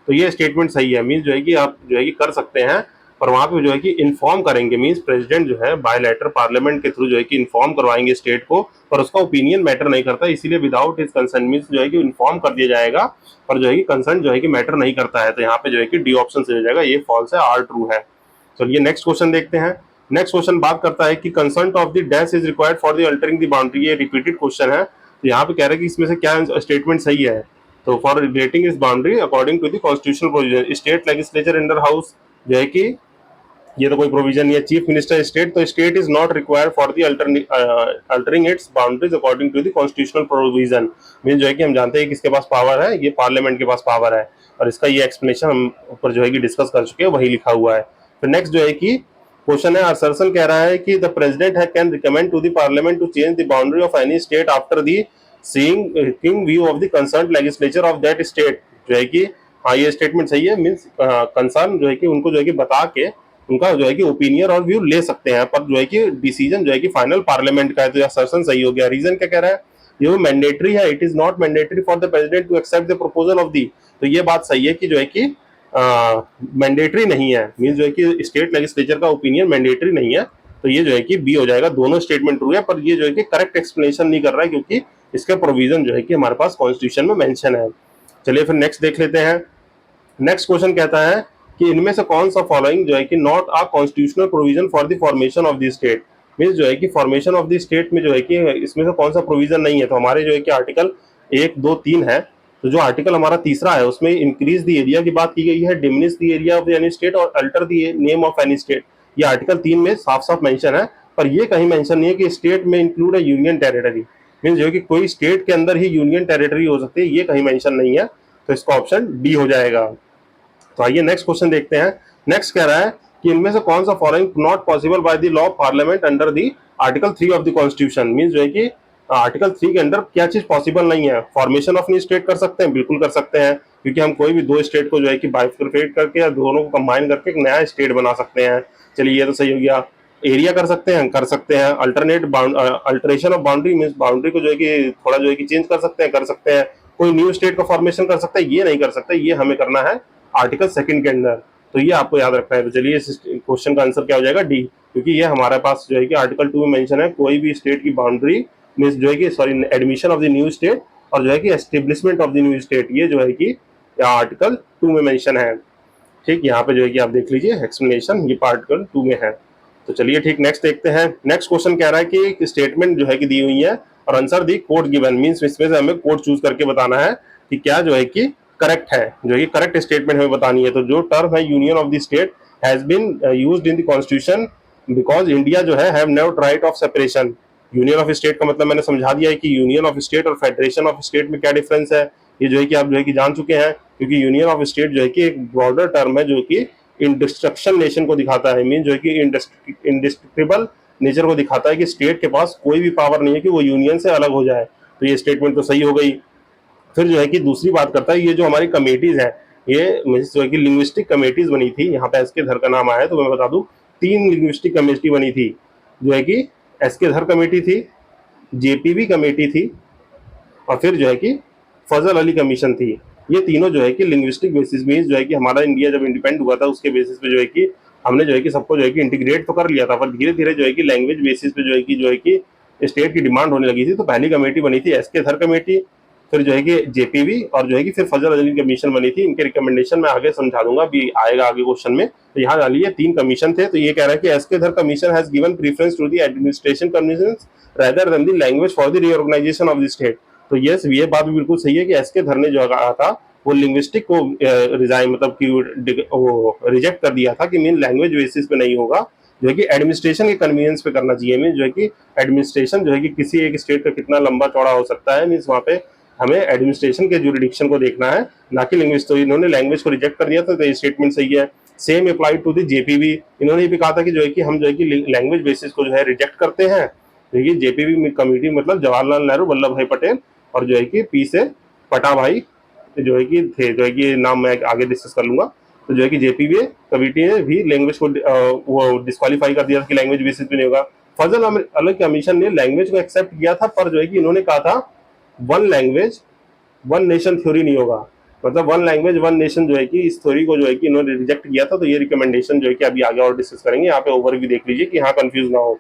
तो ये स्टेटमेंट सही है, मीन्स जो है कि आप जो है कि कर सकते हैं, पर वहां पे जो है कि इन्फॉर्म करेंगे। मीन्स प्रेसिडेंट जो है बायलैटर पार्लियामेंट के थ्रू जो है कि इन्फॉर्म करवाएंगे स्टेट को, पर उसका ओपिनियन मैटर नहीं करता, इसीलिए विदाउट हिज कंसेंट मीन्स जो है कि इन्फॉर्म कर दिया जाएगा, पर जो है कि कंसेंट जो है कि मैटर नहीं करता है। तो यहाँ पे जो है कि डी ऑप्शन से हो जाएगा, ये फॉल्स है, आर ट्रू है। चलिए नेक्स्ट क्वेश्चन देखते हैं। नेक्स्ट क्वेश्चन बात करता है कि consent of the dash is required for the altering the boundary. ये रिपीटेड क्वेश्चन है, तो यहाँ पे कह रहा है कि इसमें से क्या स्टेटमेंट सही है। तो फॉर रिलेटिंग इस boundary according to the constitutional provision state legislature under house, जो है कि ये तो कोई प्रोविजन नहीं है। चीफ मिनिस्टर स्टेट, तो state is not required for the altering its boundaries according to the constitutional provision. Mean जो है कि हम जानते हैं किसके पास पावर है, ये पार्लियामेंट के पास पावर है, और इसका ये एक्सप्लेनेशन हम ऊपर जो है कि डिस्कस कर चुके हैं, वही लिखा हुआ है। फिर नेक्स्ट जो है कि क्वेश्चन है, असर्सन कह रहा है कि the president can recommend to the parliament to change the boundary of any state after the seeing view of the concern legislature of that state. जो है कि हाँ, ये स्टेटमेंट सही है। मीन्स कंसर्न जो है कि उनको जो है कि बता के उनका जो है कि ओपिनियन और व्यू ले सकते हैं, पर जो है कि डिसीजन जो है कि फाइनल पार्लियामेंट का है। तो यह असर्सन सही हो गया। रीजन क्या कह रहा है, ये मैंडेटरी है, it is not mandatory for the president to accept the proposal of the. तो ये बात सही है कि जो है कि मैंडेटरी नहीं है, मीन जो है कि स्टेट लेजिस्लेचर का ओपिनियन मैंडेटरी नहीं है। तो ये जो है कि बी हो जाएगा। दोनों स्टेटमेंट ट्रू है, पर ये जो है कि करेक्ट एक्सप्लेनेशन नहीं कर रहा है, क्योंकि इसका प्रोविजन जो है कि हमारे पास कॉन्स्टिट्यूशन में मेंशन है। चलिए फिर नेक्स्ट देख लेते हैं। नेक्स्ट क्वेश्चन कहता है कि इनमें से कौन सा फॉलोइंग जो है कि not a constitutional provision for the formation of the state. Means जो है कि फॉर्मेशन ऑफ द स्टेट में जो है कि इसमें से कौन सा प्रोविजन नहीं है। तो हमारे जो है कि आर्टिकल 1, 2, 3 है। तो जो आर्टिकल हमारा तीसरा है उसमें इंक्रीज द एरिया की बात की गई है, diminish the area of any state और alter the name of any state. ये आर्टिकल 3 में साफ साफ मेंशन है, पर ये कहीं मेंशन नहीं है कि स्टेट में इंक्लूड है यूनियन टेरिटरी। मीन्स जो है कि कोई स्टेट के अंदर ही यूनियन टेरिटरी हो सकती है, ये कहीं मेंशन नहीं है। तो इसका ऑप्शन डी हो जाएगा। तो आइए नेक्स्ट क्वेश्चन देखते हैं। नेक्स्ट कह रहा है कि इनमें से कौन सा following not possible by the law of parliament under the article 3 of the constitution. Means जो है कि आर्टिकल 3 के अंदर क्या चीज पॉसिबल नहीं है। फॉर्मेशन ऑफ न्यू स्टेट कर सकते हैं, बिल्कुल कर सकते हैं, क्योंकि हम कोई भी दो स्टेट को जो है कि बाइफरकेट करके या दोनों को कंबाइन करके एक नया स्टेट बना सकते हैं। चलिए ये तो सही हो गया। एरिया कर सकते हैं, कर सकते हैं। Alternate alteration of boundary means boundary को जो है कि थोड़ा जो है कि चेंज कर सकते हैं, कर सकते हैं। कोई न्यू स्टेट का फॉर्मेशन कर सकते हैं, ये नहीं कर सकते। ये हमें करना है आर्टिकल 2 के अंदर। तो ये आपको याद रखना है। तो चलिए इस क्वेश्चन का आंसर क्या हो जाएगा, डी, क्योंकि ये हमारे पास जो है कि आर्टिकल 2 में मेंशन है कोई भी स्टेट की बाउंड्री मींस जो है कि sorry admission of the new state और जो है कि establishment of the new state, ये जो है कि आर्टिकल 2 में मेंशन है। ठीक, यहाँ पे जो है कि आप देख लीजिए एक्सप्लेनेशन, ये आर्टिकल 2 में है। तो चलिए ठीक, नेक्स्ट देखते हैं। नेक्स्ट क्वेश्चन कह रहा है कि एक स्टेटमेंट जो है कि दी हुई है और answer the code given. Means इसमें से हमें कोड चूज करके बताना है कि क्या जो है कि करेक्ट है, जो है करेक्ट स्टेटमेंट हमें बतानी है। तो जो टर्म है union of the state has been used in the constitution because India जो है have no right of separation. Union of state का मतलब मैंने समझा दिया है कि यूनियन ऑफ स्टेट और फेडरेशन ऑफ स्टेट में क्या डिफरेंस है। ये जो है कि आप जो है कि जान चुके हैं, क्योंकि यूनियन ऑफ स्टेट जो है कि एक ब्रॉडर टर्म है जो कि इंडिस्ट्रक्शन नेशन को दिखाता है। मीन जो है कि इंडिस्ट्रिक्टेबल नेचर को दिखाता है कि स्टेट के पास कोई भी पावर नहीं है कि वो यूनियन से अलग हो जाए। तो ये स्टेटमेंट तो सही हो गई। फिर जो है कि दूसरी बात करता है, ये जो हमारी कमेटीज है, ये जो है कि लिंग्विस्टिक कमेटीज बनी थी। यहाँ पे एस के धर का नाम आया है, तो मैं बता दूं 3 लिंग्विस्टिक कमेटी बनी थी, जो है कि एस के धर कमेटी थी, जेपीवी कमेटी थी, और फिर जो है कि फजल अली कमीशन थी। ये तीनों जो है कि लिंग्विस्टिक बेसिस बेस जो है कि हमारा इंडिया जब इंडिपेंडेंट हुआ था उसके बेसिस पे जो है कि हमने जो है कि सबको जो है कि इंटीग्रेट तो कर लिया था, पर धीरे धीरे जो है कि लैंग्वेज बेसिस पे जो है कि स्टेट की डिमांड होने लगी थी। तो पहली कमेटी बनी थी एस के धर कमेटी, फिर जो है कि जेपीवी, और जो है कि फिर फजल अली कमीशन बनी थी। इनके रिकमेंडेशन मैं आगे समझा दूंगा, भी आएगा आगे क्वेश्चन में। तो यहाँ डालिए 3 कमीशन थे। तो ये कह रहा है कि S K Dhar commission has given preference to the administration commission rather than the language for the reorganization of the state। तो यस, ये बात भी बिल्कुल सही है कि एस के धर ने जो कहा था वो लिंग्विस्टिक को रिजाइन मतलब कि वो रिजेक्ट कर दिया था कि मीन लैंग्वेज बेसिस पे नहीं होगा, जो है कि एडमिनिस्ट्रेशन के कन्वीनियंस पे करना चाहिए। मीन जो है कि एडमिनिस्ट्रेशन जो है कि किसी एक स्टेट का कितना लंबा चौड़ा हो सकता है, मीन्स वहाँ पे हमें एडमिनिस्ट्रेशन के जुरिडिक्शन को देखना है, ना कि लैंग्वेज। तो इन्होंने लैंग्वेज को रिजेक्ट कर दिया था, तो ये स्टेटमेंट सही है। Same applied to the JPV. इन्होंने भी कहा था कि जो है कि हम जो है कि लैंग्वेज बेसिस को जो है रिजेक्ट करते हैं। देखिए जेपीवी कमेटी मतलब जवाहरलाल नेहरू, वल्लभ भाई पटेल, और जो है कि पी से पटा भाई जो है कि थे, जो है कि नाम मैं आगे डिस्कस कर लूंगा। तो जो है कि जेपीवी कमेटी ने भी लैंग्वेज को वो डिस्क्वालीफाई कर दिया कि लैंग्वेज बेसिस पे नहीं होगा। फजल अली कमीशन ने लैंग्वेज को एक्सेप्ट किया था, पर जो है कि इन्होंने कहा था one language one nation theory नहीं होगा, मतलब वन लैंग्वेज वन नेशन जो है कि इस थ्योरी को जो है कि इन्होंने रिजेक्ट किया था। तो ये रिकमेंडेशन जो है कि अभी आगे और डिस्कस करेंगे। यहाँ पे ओवरव्यू देख लीजिए कि यहाँ कंफ्यूज ना हो।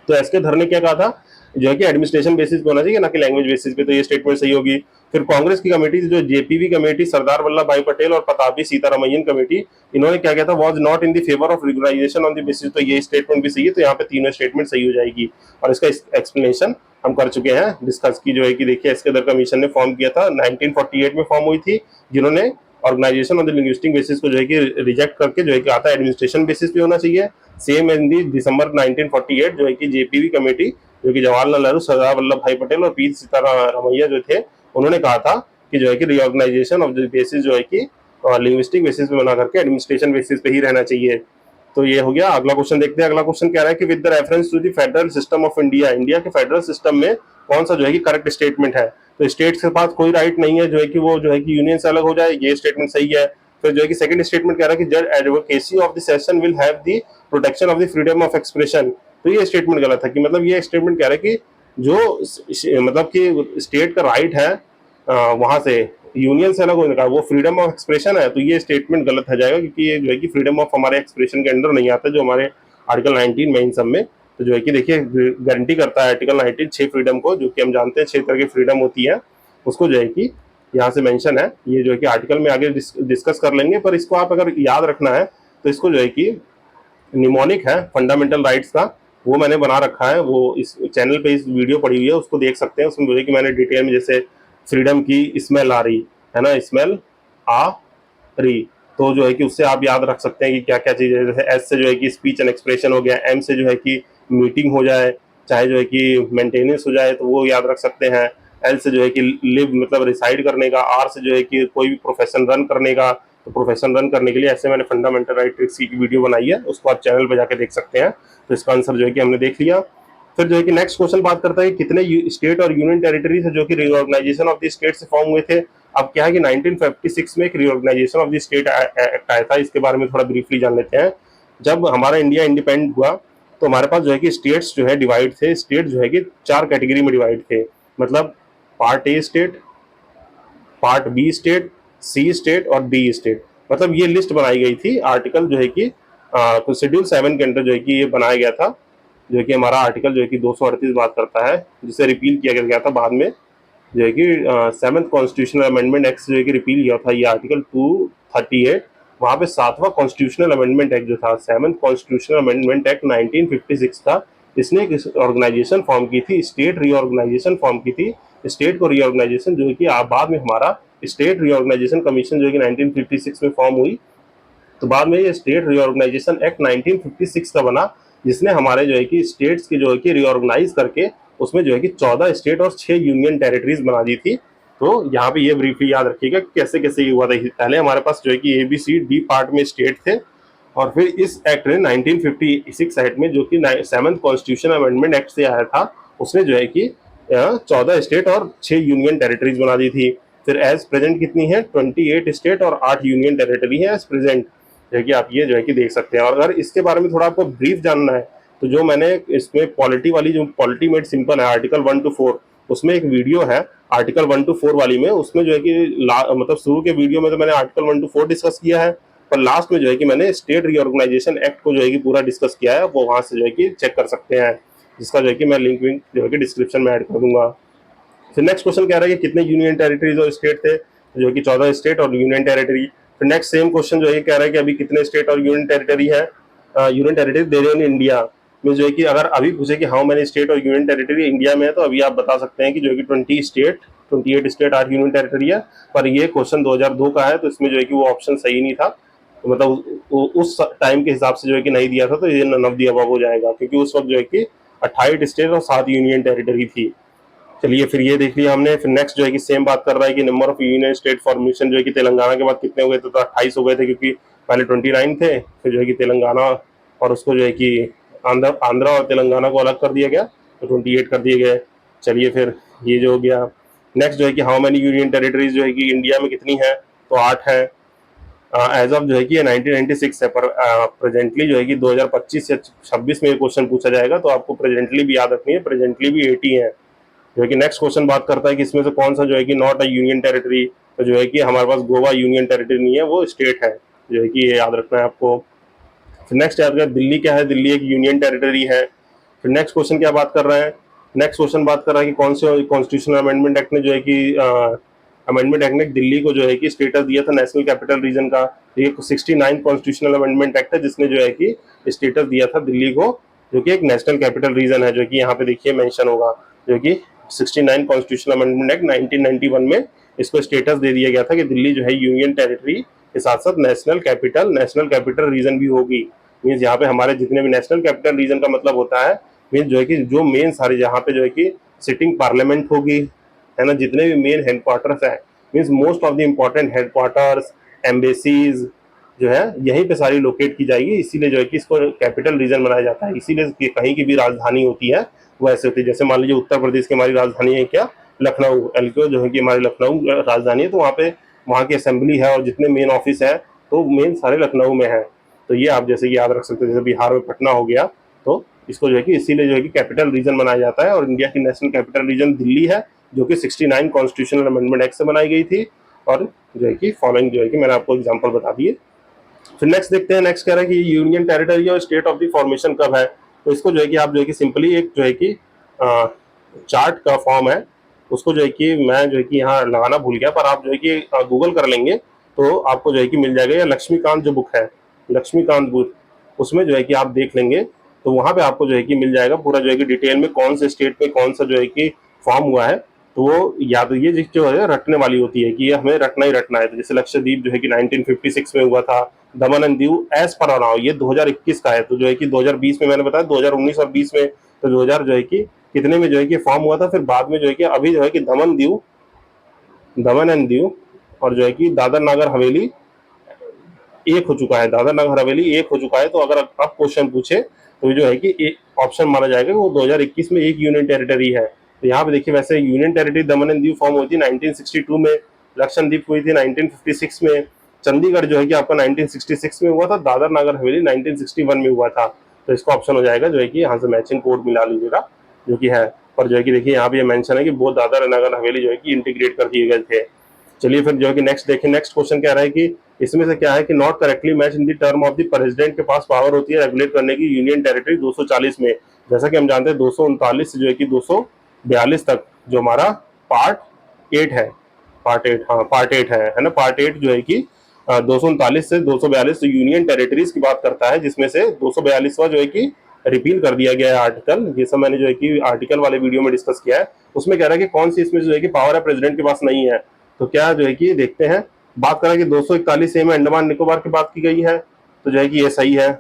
तो एस के धर ने क्या कहा था, जो है कि एडमिनिस्ट्रेशन बेसिस पे होना चाहिए, ना कि लैंग्वेज बेसिस पे, तो ये स्टेटमेंट सही होगी। फिर कांग्रेस की कमेटी जो जेपीवी कमेटी, सरदार वल्लभ भाई पटेल और पताबी सीतारामैयन कमेटी, इन्होंने क्या किया था, was not in the favour of recognisation on the basis, तो ये स्टेटमेंट भी सही है। तो यहाँ पे तीनों स्टेटमेंट सही हो जाएगी और इसका एक्सप्लेनेशन हम कर चुके हैं डिस्कस की, जो है कि देखिए एस्केदर कमीशन ने फॉर्म किया था, 1948 में फॉर्म हुई थी, जिन्होंने organisation on the linguistic basis को जो है कि रिजेक्ट करके जो है कि आता है एडमिनिस्ट्रेशन बेसिस पे होना चाहिए। सेम इन दी दिसंबर 1948 जो है कि जेपीवी कमेटी, जो कि जवाहरलाल नेहरू, सरदार वल्लभ भाई पटेल और पी सीतारामैया जो थे, उन्होंने कहा था कि जो है कि रिऑर्गेनाइजेशन ऑफ द बेसिस जो है कि लिंग्विस्टिक बेसिस पे बना करके एडमिनिस्ट्रेशन बेसिस पे ही रहना चाहिए। तो ये हो गया। अगला क्वेश्चन देखते हैं। अगला क्वेश्चन कह रहा है कि with the reference to the federal system of India, India के फेडरल सिस्टम में कौन सा जो है कि करेक्ट स्टेटमेंट है। तो स्टेट के पास कोई राइट नहीं है जो है कि वो जो है कि यूनियन से अलग हो जाए, ये स्टेटमेंट सही है। फिर जो है कि सेकंड स्टेटमेंट कह रहा है कि जज advocacy of the session will have the protection of the freedom of expression, तो ये स्टेटमेंट गलत है। कि मतलब ये स्टेटमेंट कह रहा है कि जो मतलब कि स्टेट का राइट है वहां से यूनियन से अलग होने का, वो फ्रीडम ऑफ एक्सप्रेशन है, तो ये स्टेटमेंट गलत है जाएगा, क्योंकि ये जो है कि फ्रीडम ऑफ हमारे एक्सप्रेशन के अंदर नहीं आता, जो हमारे आर्टिकल 19 में इन सब में। तो जो है कि देखिए गारंटी करता है आर्टिकल 19 6 फ्रीडम को, जो कि हम जानते हैं 6 तरह की फ्रीडम होती है, उसको जो है कि यहाँ से मेंशन है। ये जो है कि आर्टिकल में आगे डिस्कस कर लेंगे, पर इसको आप अगर याद रखना है तो इसको जो है कि निमोनिक है फंडामेंटल राइट्स का, वो मैंने बना रखा है, वो इस चैनल पे इस वीडियो पड़ी हुई है, उसको देख सकते हैं। उसमें जो है कि मैंने डिटेल में, जैसे फ्रीडम की स्मेल आ रही है ना, स्मेल आ रही, तो जो है कि उससे आप याद रख सकते हैं कि क्या क्या चीज़ है। जैसे एस से जो है कि स्पीच एंड एक्सप्रेशन हो गया, एम से जो है कि मीटिंग हो जाए, चाहे जो है कि मेंटेनेंस हो जाए, तो वो याद रख सकते हैं। एल से जो है कि लिव मतलब रिसाइड करने का, आर से जो है कि कोई भी प्रोफेशन रन करने का, तो प्रोफेशन रन करने के लिए ऐसे मैंने फंडामेंटल राइट की वीडियो बनाई है, उसको आप चैनल पर जाकर देख सकते हैं। तो इसका आंसर जो है कि हमने देख लिया। फिर जो है कि नेक्स्ट क्वेश्चन बात करता है कि कितने स्टेट और यूनियन टेरिटरीज है जो कि रिऑर्गेनाइजेशन ऑफ द स्टेट से फॉर्म हुए थे। अब क्या है कि 1956 में एक reorganisation of the state act आया था, इसके बारे में थोड़ा ब्रीफली जान लेते हैं। जब हमारा इंडिया इंडिपेंडेंट हुआ तो हमारे पास जो है कि स्टेट्स जो है डिवाइड थे, स्टेट जो है कि 4 कैटेगरी में डिवाइड थे, मतलब part A state, part B state, C state और डी स्टेट। मतलब ये लिस्ट बनाई गई थी आर्टिकल जो है कि शेड्यूल 7 के अंदर जो है कि ये बनाया गया था, जो है कि हमारा आर्टिकल जो है कि 238 बात करता है, जिसे रिपील किया गया था बाद में, जो है कि 7th कॉन्स्टिट्यूशनल अमेंडमेंट एक्ट जो है कि रिपील किया था, ये आर्टिकल 238। वहाँ पे 7वां कॉन्स्टिट्यूशनल अमेंडमेंट एक्ट जो था, 7th कॉन्स्टिट्यूशनल अमेंडमेंट एक्ट 1956 था, इसने एक ऑर्गेनाइजेशन फॉर्म की थी, स्टेट रीऑर्गेनाइजेशन फॉर्म की थी। स्टेट को रीऑर्गेनाइजेशन जो है कि बाद में हमारा स्टेट रीऑर्गेनाइजेशन कमीशन जो है कि 1956 में फॉर्म हुई। तो बाद में ये स्टेट रीऑर्गेनाइजेशन एक्ट 1956 का बना, जिसने हमारे जो है कि स्टेट्स की जो है कि रीऑर्गेनाइज करके उसमें जो है कि 14 स्टेट और 6 यूनियन टेरिटरीज बना दी थी। तो यहाँ पे ये ब्रीफली याद रखिएगा कैसे कैसे ये हुआ था। पहले हमारे पास जो है कि ABCD पार्ट में स्टेट थे, और फिर इस एक्ट ने 1956 एक्ट में, जो कि 7th कॉन्स्टिट्यूशन अमेंडमेंट एक्ट से आया था, उसने जो है कि 14 स्टेट और 6 यूनियन टेरिटरीज बना दी थी। फिर एज प्रेजेंट कितनी है, 28 स्टेट और 8 यूनियन टेरिटरी है एज प्रेजेंट, जो है कि आप ये जो है कि देख सकते हैं। और अगर इसके बारे में थोड़ा आपको ब्रीफ जानना है, तो जो मैंने इसमें पॉलिटी वाली, जो पॉलिटी मेड सिंपल है आर्टिकल 1 to 4, उसमें एक वीडियो है आर्टिकल 1 to 4 वाली में, उसमें जो है कि मतलब शुरू के वीडियो में तो मैंने आर्टिकल 1 to 4 डिस्कस किया है, पर लास्ट में जो है कि मैंने स्टेट रीऑर्गेनाइजेशन एक्ट को जो है कि पूरा डिस्कस किया है, वो वहां से जो है कि चेक कर सकते हैं, जिसका जो है कि मैं लिंक विंक जो है कि डिस्क्रिप्शन में ऐड कर दूंगा। फिर नेक्स्ट क्वेश्चन कह रहा है कि कितने यूनियन टेरिटरीज और स्टेट थे, जो कि 14 स्टेट और यूनियन टेरिटरी। फिर नेक्स्ट सेम क्वेश्चन जो है कह रहा है कि अभी कितने स्टेट और यूनियन टेरिटरी है, यूनियन टेरिटरी दे रहे हैं इंडिया में, जो है कि अगर अभी पूछे कि हाउ मैनी स्टेट और यूनियन टेरिटरी इंडिया में है, तो अभी आप बता सकते हैं कि जो है कि 20 स्टेट, 28 स्टेट 8 यूनियन टेरिटरी है। पर ये क्वेश्चन 2002 का है, तो इसमें जो है कि वो ऑप्शन सही नहीं था, तो मतलब उस टाइम के हिसाब से जो है कि नहीं दिया था, तो ये नन ऑफ द अबव हो जाएगा, क्योंकि उस वक्त जो है कि 28 स्टेट और 7 यूनियन टेरिटरी थी। चलिए फिर ये देख लिया हमने। फिर नेक्स्ट जो है कि सेम बात कर रहा है कि number of union state formation जो है कि तेलंगाना के बाद कितने हुए थे, तो 28 हो गए थे, क्योंकि पहले 29 थे, फिर जो है कि तेलंगाना और उसको जो है कि आंध्रा और तेलंगाना को अलग कर दिया गया, तो 28 कर दिए गए। चलिए फिर ये जो हो गया। नेक्स्ट जो है कि हाउ मेनी यूनियन टेरिटरीज जो है कि इंडिया में कितनी है, तो 8 है एज ऑफ जो है कि 1996 है, पर प्रेजेंटली जो है कि 2025 या 26 में ये क्वेश्चन पूछा जाएगा, तो आपको प्रेजेंटली भी याद रखनी है, प्रेजेंटली भी 80 है। जो है कि नेक्स्ट क्वेश्चन बात करता है कि इसमें से कौन सा जो है कि नॉट अ यूनियन टेरिटरी, तो जो है कि हमारे पास गोवा यूनियन टेरिटरी नहीं है, वो स्टेट है, जो है कि ये याद रखना है आपको। फिर नेक्स्ट याद करें दिल्ली क्या है, दिल्ली एक यूनियन टेरिटरी है। फिर नेक्स्ट क्वेश्चन क्या बात कर रहे हैं नेक्स्ट क्वेश्चन बात कर रहा है कि कौन से कॉन्स्टिट्यूशनल अमेंडमेंट एक्ट ने जो है कि अमेंडमेंट एक्ट ने दिल्ली को जो है कि स्टेटस दिया था नेशनल कैपिटल रीजन का। तो ये 69 कॉन्स्टिट्यूशनल अमेंडमेंट एक्ट है जिसने जो है कि स्टेटस दिया था दिल्ली को, जो कि एक नेशनल कैपिटल रीजन है, जो कि यहाँ पे देखिए मेंशन होगा, जो कि 69 कॉन्स्टिट्यूशनल अमेंडमेंट एक्ट 1991 में इसको स्टेटस दे दिया गया था कि दिल्ली जो है यूनियन टेरिटरी के साथ साथ नेशनल कैपिटल रीजन भी होगी। मीन्स यहाँ पे हमारे जितने भी नेशनल कैपिटल रीजन का मतलब होता है मीन्स जो है कि जो मेन सारे जहाँ पे जो है कि सिटिंग पार्लियामेंट होगी, है ना, जितने भी मेन हेडक्वार्टर्स है, means most of the important headquarters, embassies जो है यहीं पे सारी लोकेट की जाएगी। इसीलिए जो है कि इसको कैपिटल रीजन बनाया जाता है। इसीलिए कहीं की भी राजधानी होती है वो ऐसे होती है। जैसे मान लीजिए उत्तर प्रदेश की हमारी राजधानी है क्या, लखनऊ, एलके जो है कि हमारी लखनऊ राजधानी है, तो वहाँ पे वहाँ की असेंबली है और जितने मेन ऑफिस है तो मेन सारे लखनऊ में है। तो ये आप जैसे कि याद रख सकते हो, जैसे बिहार में पटना हो गया, तो इसको जो है कि इसीलिए जो है कि कैपिटल रीजन बनाया जाता है। और इंडिया की नेशनल कैपिटल रीजन दिल्ली है, जो कि 69 कॉन्स्टिट्यूशनल अमेंडमेंट एक्ट से बनाई गई थी। और जो है कि फॉलोइंग जो है कि मैंने आपको एग्जांपल बता दिए। फिर नेक्स्ट देखते हैं, नेक्स्ट कह रहा है कि यूनियन टेरिटरी और स्टेट ऑफ द फॉर्मेशन कब है। तो इसको जो है कि आप जो है कि सिंपली एक जो है कि चार्ट का फॉर्म है, उसको जो है कि मैं जो है कि यहाँ लगाना भूल गया, पर आप जो है कि गूगल कर लेंगे तो आपको जो है कि मिल जाएगा। या लक्ष्मीकांत जो बुक है, लक्ष्मीकांत बुक, उसमें जो है कि आप देख लेंगे तो वहाँ पे आपको जो है कि मिल जाएगा पूरा जो है कि डिटेल में कौन से स्टेट में कौन सा जो है कि फॉर्म हुआ है। तो वो या तो ये जो है रटने वाली होती है कि ये हमें रटना ही रटना है। तो जैसे लक्षद्वीप जो है कि 1956 में हुआ था, दमन एंड दीव एज पर अनाव ये 2021 का है। तो जो है कि 2020 में मैंने बताया 2019 और 20 में, तो 2000 जो है कि कितने में जो है कि फॉर्म हुआ था। फिर बाद में जो है कि अभी जो है कि दमन एंड दीव और जो है कि दादर नागर हवेली एक हो चुका है, दादर नगर हवेली एक हो चुका है। तो अगर आप क्वेश्चन पूछे तो जो है कि एक ऑप्शन माना जाएगा कि वो 2021 में एक यूनियन टेरिटरी है। तो यहाँ पे देखिए वैसे union territory Daman and Diu form हुई थी 1962 में, लक्षद्वीप हुई थी 1956 में, चंडीगढ़ जो है कि आपका 1966 में हुआ था, दादर नगर हवेली 1961 में हुआ था। तो इसका ऑप्शन हो जाएगा जो है कि यहाँ से मैचिंग कोड मिला लीजिएगा जो कि है। पर जो है कि देखिए यहाँ पे मेंशन है कि वो दादर नगर हवेली जो है कि इंटीग्रेट कर दिए गए थे। चलिए फिर जो है कि नेक्स्ट देखें, नेक्स्ट क्वेश्चन कह रहा है कि इसमें से क्या है कि not correctly match in the term of the president के पास पावर होती है रेगुलेट करने की यूनियन टेरिटरी 240 में। जैसा कि हम जानते हैं 239 से जो है कि 242 तक जो हमारा पार्ट 8 है, पार्ट 8, हाँ पार्ट 8 है ना, पार्ट 8 जो है कि 239 से 242 यूनियन टेरिटरीज की बात करता है, जिसमें से 242वां जो है कि रिपील कर दिया गया है आर्टिकल। ये सब मैंने जो है कि आर्टिकल वाले वीडियो में डिस्कस किया है। उसमें कह रहा है कि कौन सी इसमें जो है कि पावर है प्रेसिडेंट के पास नहीं है। तो क्या जो है कि देखते हैं, बात करें कि 241 ए में अंडमान निकोबार की बात की गई है, तो जो है कि ये सही है।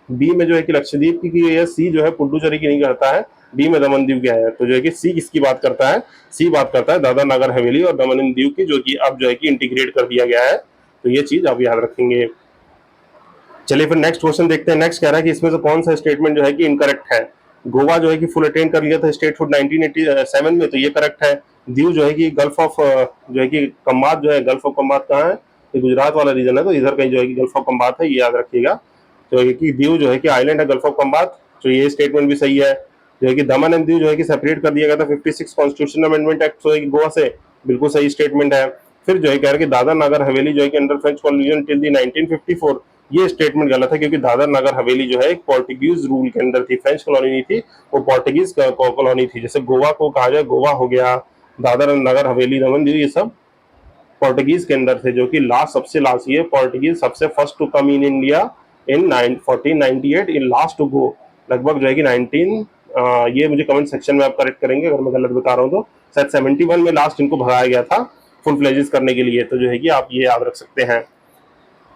बी में जो है कि लक्षद्वीप की गई है, सी जो है पुडुचेरी की नहीं करता है, डी में दमन दीव क्या है। तो जो है कि सी किसकी बात करता है, सी बात करता है दादर नगर हवेली और दमन एंड दीव की, जो कि अब जो है कि इंटीग्रेट कर दिया गया है। तो ये चीज आप याद रखेंगे। चलिए फिर नेक्स्ट क्वेश्चन देखते हैं। नेक्स्ट कह रहा है कि इसमें से कौन सा स्टेटमेंट जो है कि इनकरेक्ट है। गोवा जो है कि फुल अटेन कर लिया था स्टेटहुड 1987 में, तो ये करेक्ट है। दीव जो है कि गल्फ ऑफ जो है कि कम्बात जो है, गल्फ ऑफ कम्बात कहाँ है, ये गुजरात वाला रीजन है, तो इधर कहीं जो है कि गल्फ ऑफ कम्बात है, ये याद रखिएगा। तो ये कि दीव जो है कि आइलैंड है गल्फ ऑफ कम्बात, तो ये स्टेटमेंट भी सही है। जो है कि दमन एंड दीव जो है कि सेपरेट कर दिया गया था 56 कॉन्स्टिट्यूशन अमेंडमेंट एक्ट जो है कि गोवा से, बिल्कुल सही स्टेटमेंट है। फिर जो है कह रहे कि दादर नगर हवेली जो है कि अंडर फ्रेंच कॉलोनियन टिल दी 1954, ये स्टेटमेंट गलत है, क्योंकि दादर नगर हवेली जो है एक पोर्टुगीज रूल के अंदर थी, फ्रेंच कॉलोनी नहीं थी, वो पोर्टुगीज कॉलोनी थी। जैसे गोवा को कहा जाए, गोवा हो गया, दादर नगर हवेली, दमन दीव, ये सब पोर्टुगीज के अंदर थे, जो कि लास्ट सबसे लास्ट, ये पोर्टुगीज सबसे first to come in India in 1498, in last to go लगभग जो है कि 19 ये मुझे कमेंट सेक्शन में आप करेक्ट करेंगे अगर मैं गलत बता रहा हूँ तो, शायद 71 में लास्ट इनको भगाया गया था फुल फ्लेजेस करने के लिए। तो जो है कि आप ये याद रख सकते हैं।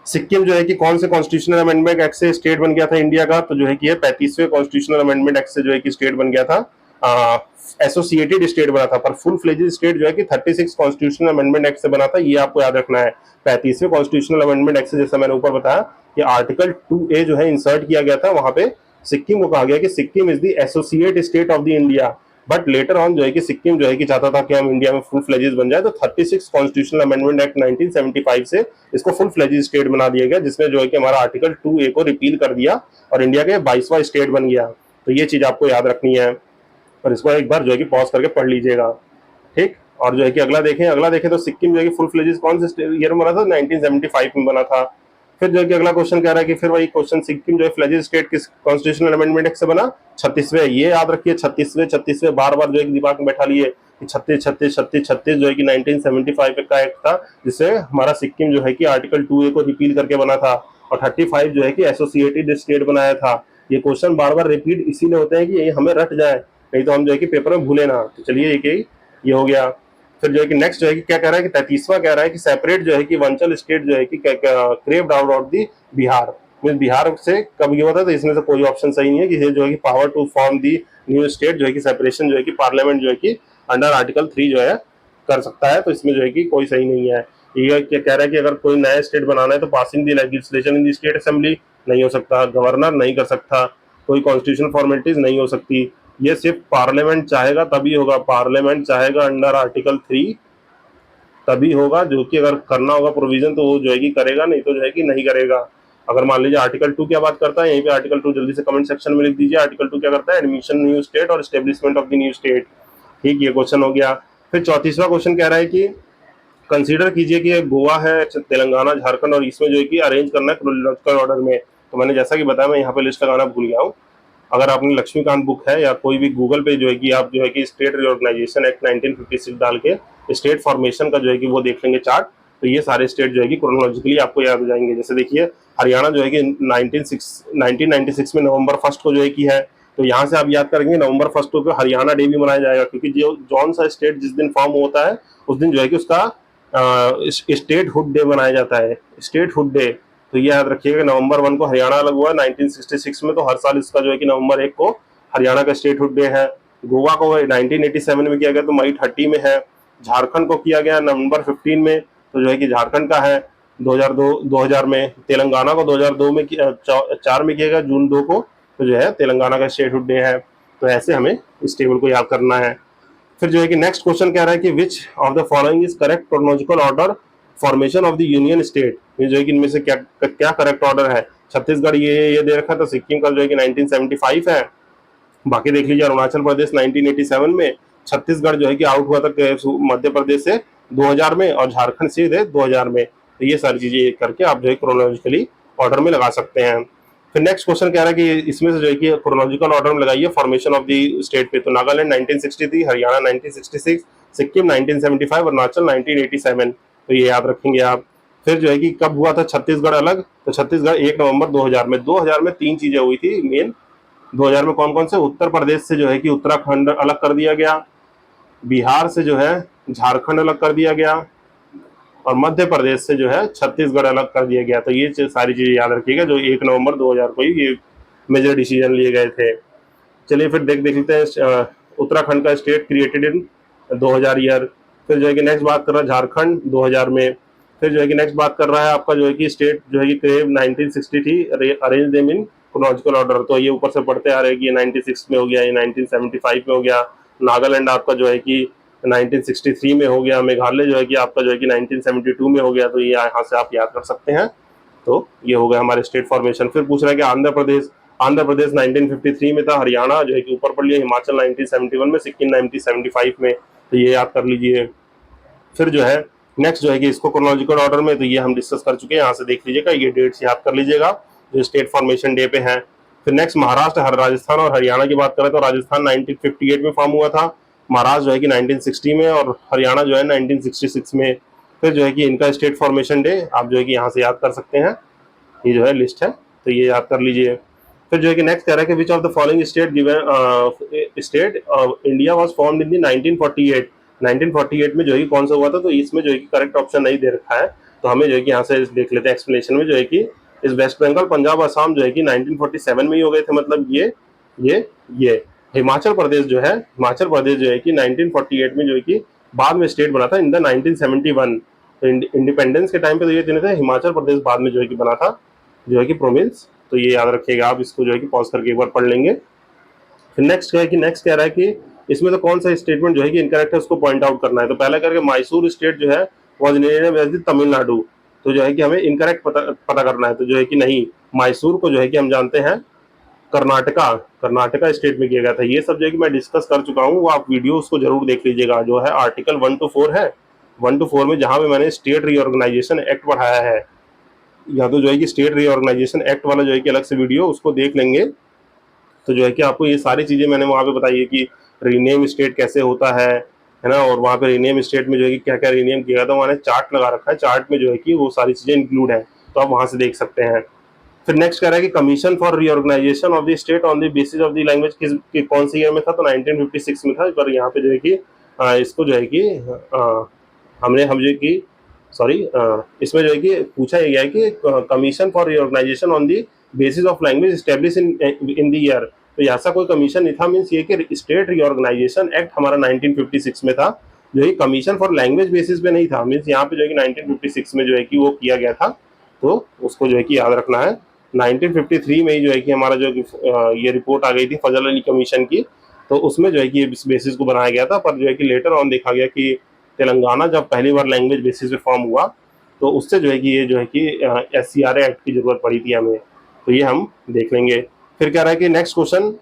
सिक्किम जो है कि कौन से कॉन्स्टिट्यूशनल अमेंडमेंट एक्ट से स्टेट बन गया था इंडिया का, तो जो है कि ये 35वें कॉन्स्टिट्यूशनल अमेंडमेंट एक्ट से जो है कि स्टेट बन गया था। एसोसिएटेड स्टेट बना था, पर फुल फ्लेजेड स्टेट जो है कि 36 कॉन्स्टिट्यूशनल अमेंडमेंट एक्ट से बना था, ये आपको याद रखना है। 35वें कॉन्स्टिट्यूशनल अमेंडमेंट एक्ट से, जैसा मैंने ऊपर बताया कि आर्टिकल 2A जो है इंसर्ट किया गया था, वहां पे सिक्किम को कहा गया कि Sikkim is the associate state of the India. But later on जो है कि सिक्किम जो है कि चाहता था कि हम इंडिया में फुल फ्लेजेस बन जाए, तो 36 कॉन्स्टिट्यूशनल अमेंडमेंट एक्ट 1975 से इसको फुल फ्लेजेस स्टेट बना दिया गया, जिसमें जो है कि हमारा आर्टिकल 2A को रिपील कर दिया और इंडिया के 22वां स्टेट बन गया। तो ये चीज आपको याद रखनी है, और इसको एक बार जो है कि पॉज करके पढ़ लीजिएगा, ठीक। और जो है कि अगला देखें तो सिक्किम जो है कि फुल फ्लेजेस कौन से ईयर में बना था, 1975 में बना था। फिर जो है कि अगला क्वेश्चन कह रहा है कि फिर वही क्वेश्चन, सिक्किम जो है फ्लैजिश स्टेट किस कॉन्स्टिट्यूशनल अमेंडमेंट एक्ट से बना? 36वें। ये याद रखिए 36वें बार बार जो है दिमाग में बैठा लिए कि 36 जो है कि 1975 का एक्ट था, जिससे हमारा सिक्किम जो है कि आर्टिकल 2A को रिपील करके बना था, और 35 जो है कि एसोसिएटेड स्टेट बनाया था। ये क्वेश्चन बार बार रिपीट इसीलिए होते हैं कि ये हमें रट जाए, नहीं तो हम जो है कि पेपर में भूले ना। तो चलिए ये हो गया। फिर जो है कि नेक्स्ट जो है कि क्या कह रहा है कि 33वां कह रहा है कि सेपरेट जो है कि वंचल स्टेट जो है कि craved out of the Bihar. Mean Bihar से कब ये होता है, तो इसमें से कोई ऑप्शन सही नहीं है कि ये जो है कि power to form the new state जो है कि सेपरेशन जो है कि पार्लियामेंट जो है कि अंडर आर्टिकल 3 जो है कर सकता है, तो इसमें जो है कि कोई सही नहीं है। ये क्या कह रहा है कि अगर कोई नया स्टेट बनाना है तो पासिंग दी लेजिस्लेशन इन दी स्टेट असेंबली नहीं हो सकता, गवर्नर नहीं कर सकता, कोई कॉन्स्टिट्यूशन फॉर्मेलिटीज नहीं हो सकती, ये सिर्फ पार्लियामेंट चाहेगा तभी होगा। पार्लियामेंट चाहेगा अंडर आर्टिकल 3 तभी होगा, जो कि अगर करना होगा प्रोविजन तो वो जो है कि करेगा, नहीं तो जो है कि नहीं करेगा। अगर मान लीजिए आर्टिकल 2 क्या बात करता है, यहीं पे आर्टिकल 2 जल्दी से कमेंट सेक्शन में लिख दीजिए। आर्टिकल 2 क्या करता है? एडमिशन न्यू स्टेट और establishment of the new state. ठीक, ये क्वेश्चन हो गया। फिर 34वां क्वेश्चन कह रहा है कि कंसीडर कीजिए कि गोवा है, तेलंगाना, झारखंड, और इसमें जो है कि अरेंज करना है क्रोनोलॉजिकल ऑर्डर में। तो मैंने जैसा कि बताया, मैं यहाँ पे लिस्ट लगाना भूल गया हूँ। अगर आपने लक्ष्मीकांत बुक है या कोई भी गूगल पे जो है कि आप जो है कि स्टेट रिऑर्गेनाइजेशन एक्ट 1956 डाल के स्टेट फॉर्मेशन का जो है कि वो देख लेंगे चार्ट, तो ये सारे स्टेट जो है कि क्रोनोलॉजिकली आपको याद हो जाएंगे। जैसे देखिए, हरियाणा जो है कि 1996 में नवंबर 1 को जो है कि है, तो यहाँ से आप याद करेंगे नवंबर 1 को हरियाणा डे भी मनाया जाएगा, क्योंकि जो जौन सा स्टेट जिस दिन फॉर्म होता है उस दिन जो है कि उसका स्टेट हुड डे मनाया जाता है, स्टेट हुड डे। तो ये याद रखिएगा, नवंबर 1 को हरियाणा अलग हुआ 1966 में, तो हर साल इसका जो है कि नवंबर 1 को हरियाणा का स्टेट हुड डे है। गोवा को 1987 में किया गया, तो मई 30 में है। झारखंड को किया गया नवंबर 15 में, तो जो है कि झारखंड का है 2000 में। तेलंगाना को 2002 में 4 में किया गया, जून 2 को, तो जो है तेलंगाना का स्टेट हुड डे है। तो ऐसे हमें इस टेबल को याद करना है। फिर जो है कि नेक्स्ट क्वेश्चन कह रहा है कि which of the following is correct chronological order formation of the union state. ये जो है कि इनमें से क्या क्या करेक्ट ऑर्डर है? छत्तीसगढ़ ये दे रखा था, सिक्किम का जो है कि 1975 है, बाकी देख लीजिए अरुणाचल प्रदेश 1987 में, छत्तीसगढ़ जो है कि आउट हुआ था मध्य प्रदेश से 2000 में, और झारखंड सीधे 2000 में। तो ये सारी चीजें करके आप जो है क्रोनोलॉजिकली ऑर्डर में लगा सकते हैं। फिर नेक्स्ट क्वेश्चन कह रहा है कि इसमें से जो है कि क्रोनोलॉजिकल ऑर्डर में लगाइए फॉर्मेशन ऑफ द स्टेट पे। तो नागालैंड 1963, हरियाणा 1966, सिक्किम 1975, अरुणाचल 1987। तो ये याद रखेंगे आप। फिर जो है कि कब हुआ था छत्तीसगढ़ अलग? तो छत्तीसगढ़ 1 नवंबर 2000 में। 2000 में 3 चीजें हुई थी मेन। 2000 में कौन कौन से? उत्तर प्रदेश से जो है कि उत्तराखंड अलग कर दिया गया, बिहार से जो है झारखंड अलग कर दिया गया, और मध्य प्रदेश से जो है छत्तीसगढ़ अलग कर दिया गया। तो ये सारी चीजें याद रखिएगा, जो 1 नवंबर 2000 को ही ये मेजर डिसीजन लिए गए थे। चलिए फिर देख लेते हैं उत्तराखंड का स्टेट क्रिएटेड इन 2000 ईयर। फिर जो है कि नेक्स्ट बात कर रहा है झारखंड 2000 में। फिर जो है कि नेक्स्ट बात कर रहा है आपका जो है कि स्टेट जो है कि क्रेव 1960 थी, arrange them in chronological order. तो ये ऊपर से पढ़ते आ रहे हैं कि ये 96 में हो गया, ये 1975 में हो गया, नागालैंड आपका जो है कि 1963 में हो गया, मेघालय जो है कि आपका जो है कि 1972 में हो गया। तो ये यहाँ से आप याद कर सकते हैं। तो ये हो गया हमारे स्टेट फॉर्मेशन। फिर पूछ रहा है कि आंध्र प्रदेश 1953 में था, हरियाणा जो है कि ऊपर पढ़ लिया, हिमाचल 1971 में, सिक्किम 1975 में। तो ये याद कर लीजिए। फिर जो है नेक्स्ट जो है कि इसको क्रोनोलॉजिकल ऑर्डर में, तो ये हम डिस्कस कर चुके हैं, यहाँ से देख लीजिएगा, ये डेट्स याद कर लीजिएगा जो स्टेट फॉर्मेशन डे पे है। फिर नेक्स्ट महाराष्ट्र, राजस्थान और हरियाणा की बात करें तो राजस्थान 1958 में फॉर्म हुआ था, महाराष्ट्र जो है कि 1960 में, और हरियाणा जो है 1966 में। फिर जो है कि इनका स्टेट फॉर्मेशन डे आप जो है कि यहाँ से याद कर सकते हैं, ये जो है लिस्ट है, तो ये याद कर लीजिए। फिर जो है कि नेक्स्ट कह रहा है कि which of the following state given state India was formed in the 1948। 1948 में जो है कि कौन सा हुआ था? तो इसमें जो है कि करेक्ट ऑप्शन नहीं दे रखा है, तो हमें जो है कि यहाँ से देख लेते हैं एक्सप्लेनेशन में, जो है कि इस वेस्ट बंगाल, पंजाब, असम जो है कि 1947 में ही हो गए थे, मतलब ये हिमाचल प्रदेश जो है, कि 1948 में जो है कि बाद में स्टेट बना था इन द 1971। तो इंडिपेंडेंस के टाइम पे तो ये तीनों थे, हिमाचल प्रदेश बाद में जो है कि बना था जो है कि प्रोविंस। तो ये याद रखिएगा आप, इसको जो है कि पॉज करके एक बार पढ़ लेंगे। फिर नेक्स्ट जो है कि नेक्स्ट कह रहा है कि इसमें तो कौन सा स्टेटमेंट जो है कि इनकरेक्ट है उसको पॉइंट आउट करना है। तो पहला करके मैसूर स्टेट जो है वॉज नेम्ड एज तमिलनाडु। तो जो है कि हमें इनकरेक्ट पता करना है, तो जो है कि नहीं, मैसूर को जो है कि हम जानते हैं कर्नाटका स्टेट में किया गया था। ये सब जो है कि मैं डिस्कस कर चुका हूँ, वो आप वीडियो उसको जरूर देख लीजिएगा, जो है आर्टिकल 1 to 4 है, 1 to 4 में, जहां पे मैंने स्टेट रीऑर्गेनाइजेशन एक्ट पढ़ाया है। या तो जो है कि स्टेट रीऑर्गेनाइजेशन एक्ट वाला जो है कि अलग से वीडियो उसको देख लेंगे, तो जो है कि आपको ये सारी चीज़ें मैंने वहाँ पे बताई है कि रीनेम स्टेट कैसे होता है ना, और वहाँ पे रीनेम स्टेट में जो है कि क्या क्या रीनेम किया था, वहाँ चार्ट लगा रखा है, चार्ट में जो है कि वो सारी चीज़ें इंक्लूड है, तो आप वहाँ से देख सकते हैं। फिर नेक्स्ट कह रहा है कि commission for reorganisation of the state on the basis of the language कौन से ईयर में था, तो 1956 में था। पर यहाँ पे जो है कि इसको जो है कि हमने हम जो कि सॉरी इसमें जो है कि पूछा गया है कि commission for reorganisation on the basis of language establish in the year, तो ऐसा कोई कमीशन नहीं था। मीन्स ये कि स्टेट रीऑर्गेनाइजेशन एक्ट हमारा 1956 में था, जो है कमीशन फॉर लैंग्वेज बेसिस पे नहीं था। मीन्स यहाँ पे जो है कि 1956 में जो है कि वो किया गया था, तो उसको जो है कि याद रखना है। 1953 में ही जो है कि हमारा जो ये रिपोर्ट आ गई थी फजल अली कमीशन की, तो उसमें जो है कि इस बेसिस को बनाया गया था। पर जो है कि लेटर ऑन देखा गया कि तेलंगाना जब पहली बार लैंग्वेज बेसिस पे फॉर्म हुआ, तो उससे जो है कि ये जो है कि SCRA एक्ट की जरूरत पड़ी थी हमें, तो ये हम देख लेंगे। फिर कह रहा है कि next question,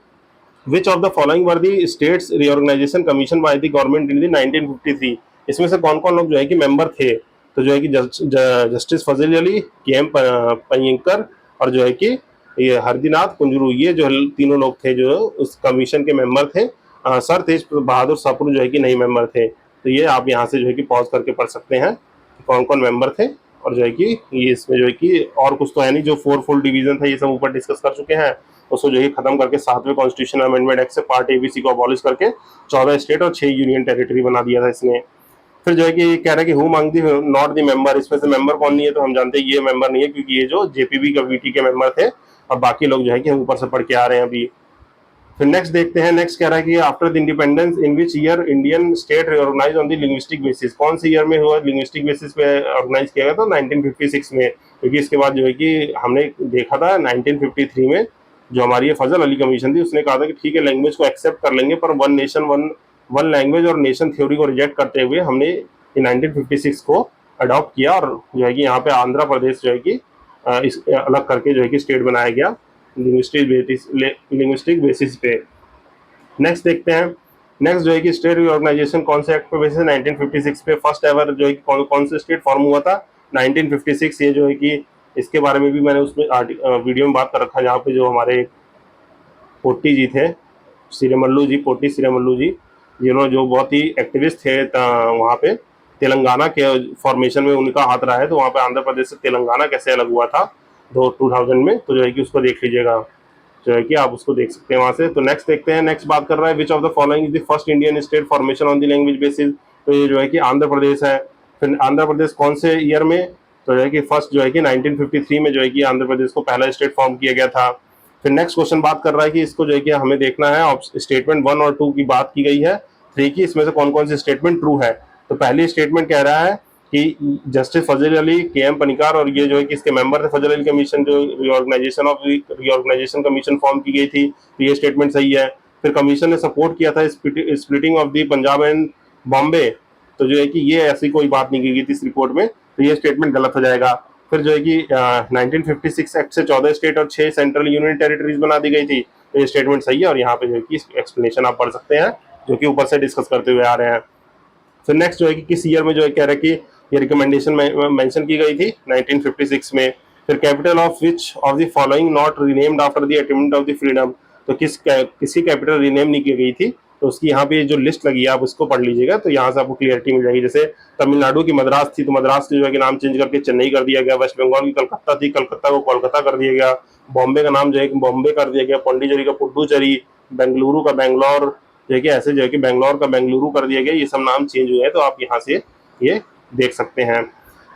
which of the following were the states reorganisation commission by the government in the 1953, इसमें से कौन कौन लोग जो है कि मेंबर थे, तो जो है कि जस्टिस फजल अली, KM पय्यंकर, और जो है कि ये हरदीनाथ कुंजरू, ये जो तीनों लोग थे जो उस कमीशन के मेंबर थे। सर तेज बहादुर सप्रू जो है कि नहीं मेंबर थे, तो ये आप यहाँ से जो है कि पॉज करके पढ़ सकते हैं कौन कौन मेंबर थे। और जो है कि ये इसमें जो है कि और कुछ तो है नहीं, जो 4 फुल डिवीजन था ये सब ऊपर डिस्कस कर चुके हैं, उसको जो है खत्म करके 7वें कॉन्स्टिट्यूशन अमेंडमेंट एक्ट से पार्ट ABC को अबॉलिश करके 14 स्टेट और 6 यूनियन टेरिटरी बना दिया था इसने। फिर जो है कि ये कह रहा है कि who among the not the member, इसमें से मेंबर कौन नहीं है, तो हम जानते हैं ये मेंबर नहीं है, क्योंकि ये जो JPB कमेटी के मेंबर थे, और बाकी लोग जो है कि हम ऊपर से पढ़ के आ रहे हैं अभी। फिर नेक्स्ट देखते हैं, नेक्स्ट कह रहा है कि after the independence in which year Indian state reorganise on the linguistic basis, कौन से ईयर में हुआ लिंग्विस्टिक बेसिस पे ऑर्गेनाइज किया गया था, 1956 में। क्योंकि इसके बाद जो है कि हमने देखा था 1953 में जो हमारी फजल अली कमीशन थी, उसने कहा था कि ठीक है लैंग्वेज को एक्सेप्ट कर लेंगे, पर वन नेशन वन लैंग्वेज और नेशन थ्योरी को रिजेक्ट करते हुए हमने 1956 को अडॉप्ट किया, और जो है कि यहाँ पे आंध्र प्रदेश जो है कि इस अलग करके जो है कि स्टेट बनाया गया लिंग्विस्टिक बेसिस पे। नेक्स्ट देखते हैं, नेक्स्ट जो है कि स्टेट रिऑर्गेनाइजेशन कौन से एक्ट पे बेसिस 1956 पे फर्स्ट एवर जो है कि कौन से स्टेट फॉर्म हुआ था 1956। ये जो है कि इसके बारे में भी मैंने उसमें वीडियो में बात कर रखा है, जहाँ पे जो हमारे पोट्टी जी थे, सिरेमल्लू जी, पोट्टी सिरेमल्लू जी, जिन्होंने जो बहुत ही एक्टिविस्ट थे वहाँ पे तेलंगाना के फॉर्मेशन में उनका हाथ रहा है, तो वहाँ पे आंध्र प्रदेश से तेलंगाना कैसे अलग हुआ था 2000 में, तो जो है कि उसको देख लीजिएगा, जो है कि आप उसको देख सकते हैं वहाँ से। तो नेक्स्ट देखते हैं, नेक्स्ट बात कर रहा है विच of the following is the first Indian state formation on the language basis, तो ये जो है कि आंध्र प्रदेश है। फिर आंध्र प्रदेश कौन से ईयर में, तो जो है कि फर्स्ट जो है कि 1953 में जो है कि आंध्र प्रदेश को पहला स्टेट फॉर्म किया गया था। फिर नेक्स्ट क्वेश्चन बात कर रहा है कि इसको जो है कि हमें देखना है, स्टेटमेंट 1 और 2 की बात की गई है, 3 की, इसमें से कौन कौन सी स्टेटमेंट ट्रू है। तो पहली स्टेटमेंट कह रहा है कि जस्टिस फजल अली, KM पनिकार, और ये जो है कि इसके मेंबर थे फजल अली कमीशन, जो रीऑर्गेनाइजेशन कमीशन फॉर्म की गई थी, तो ये स्टेटमेंट सही है। फिर कमीशन ने सपोर्ट किया था splitting of the Punjab and Bombay, तो जो है कि ये ऐसी कोई बात नहीं की गई थी इस रिपोर्ट में, तो ये स्टेटमेंट गलत हो जाएगा। फिर जो है कि 1956 एक्ट से 14 स्टेट और 6 सेंट्रल यूनियन टेरिटरीज बना दी गई थी, तो ये स्टेटमेंट सही है, और यहाँ पे जो है कि एक्सप्लेनेशन आप पढ़ सकते हैं, जो कि ऊपर से डिस्कस करते हुए आ रहे हैं। फिर नेक्स्ट जो है कि किस ईयर में जो है कह रहा है कि ये रिकमेंडेशन मेंशन की गई थी 1956 में। फिर capital of which of the following not renamed after the attempt of the freedom, तो किसकी कैपिटल रीनेम नहीं की गई थी, तो उसकी यहाँ पे जो लिस्ट लगी है आप उसको पढ़ लीजिएगा, तो यहाँ से आपको क्लियरिटी मिल जाएगी। जैसे तमिलनाडु की मद्रास थी, तो मद्रास की जो है कि नाम चेंज करके चेन्नई कर दिया गया। वेस्ट बंगाल की कलकत्ता थी, कलकत्ता को कोलकाता कर दिया गया। बॉम्बे का नाम जो है कि बॉम्बे कर दिया गया। पौंडीचेरी का पुडुचेरी, बेंगलुरु का बेंगलोर, जो है कि ऐसे जो है कि बेंगलोर का बेंगलुरु कर दिया गया। ये सब नाम चेंज हुए हैं, तो आप यहाँ से ये देख सकते हैं।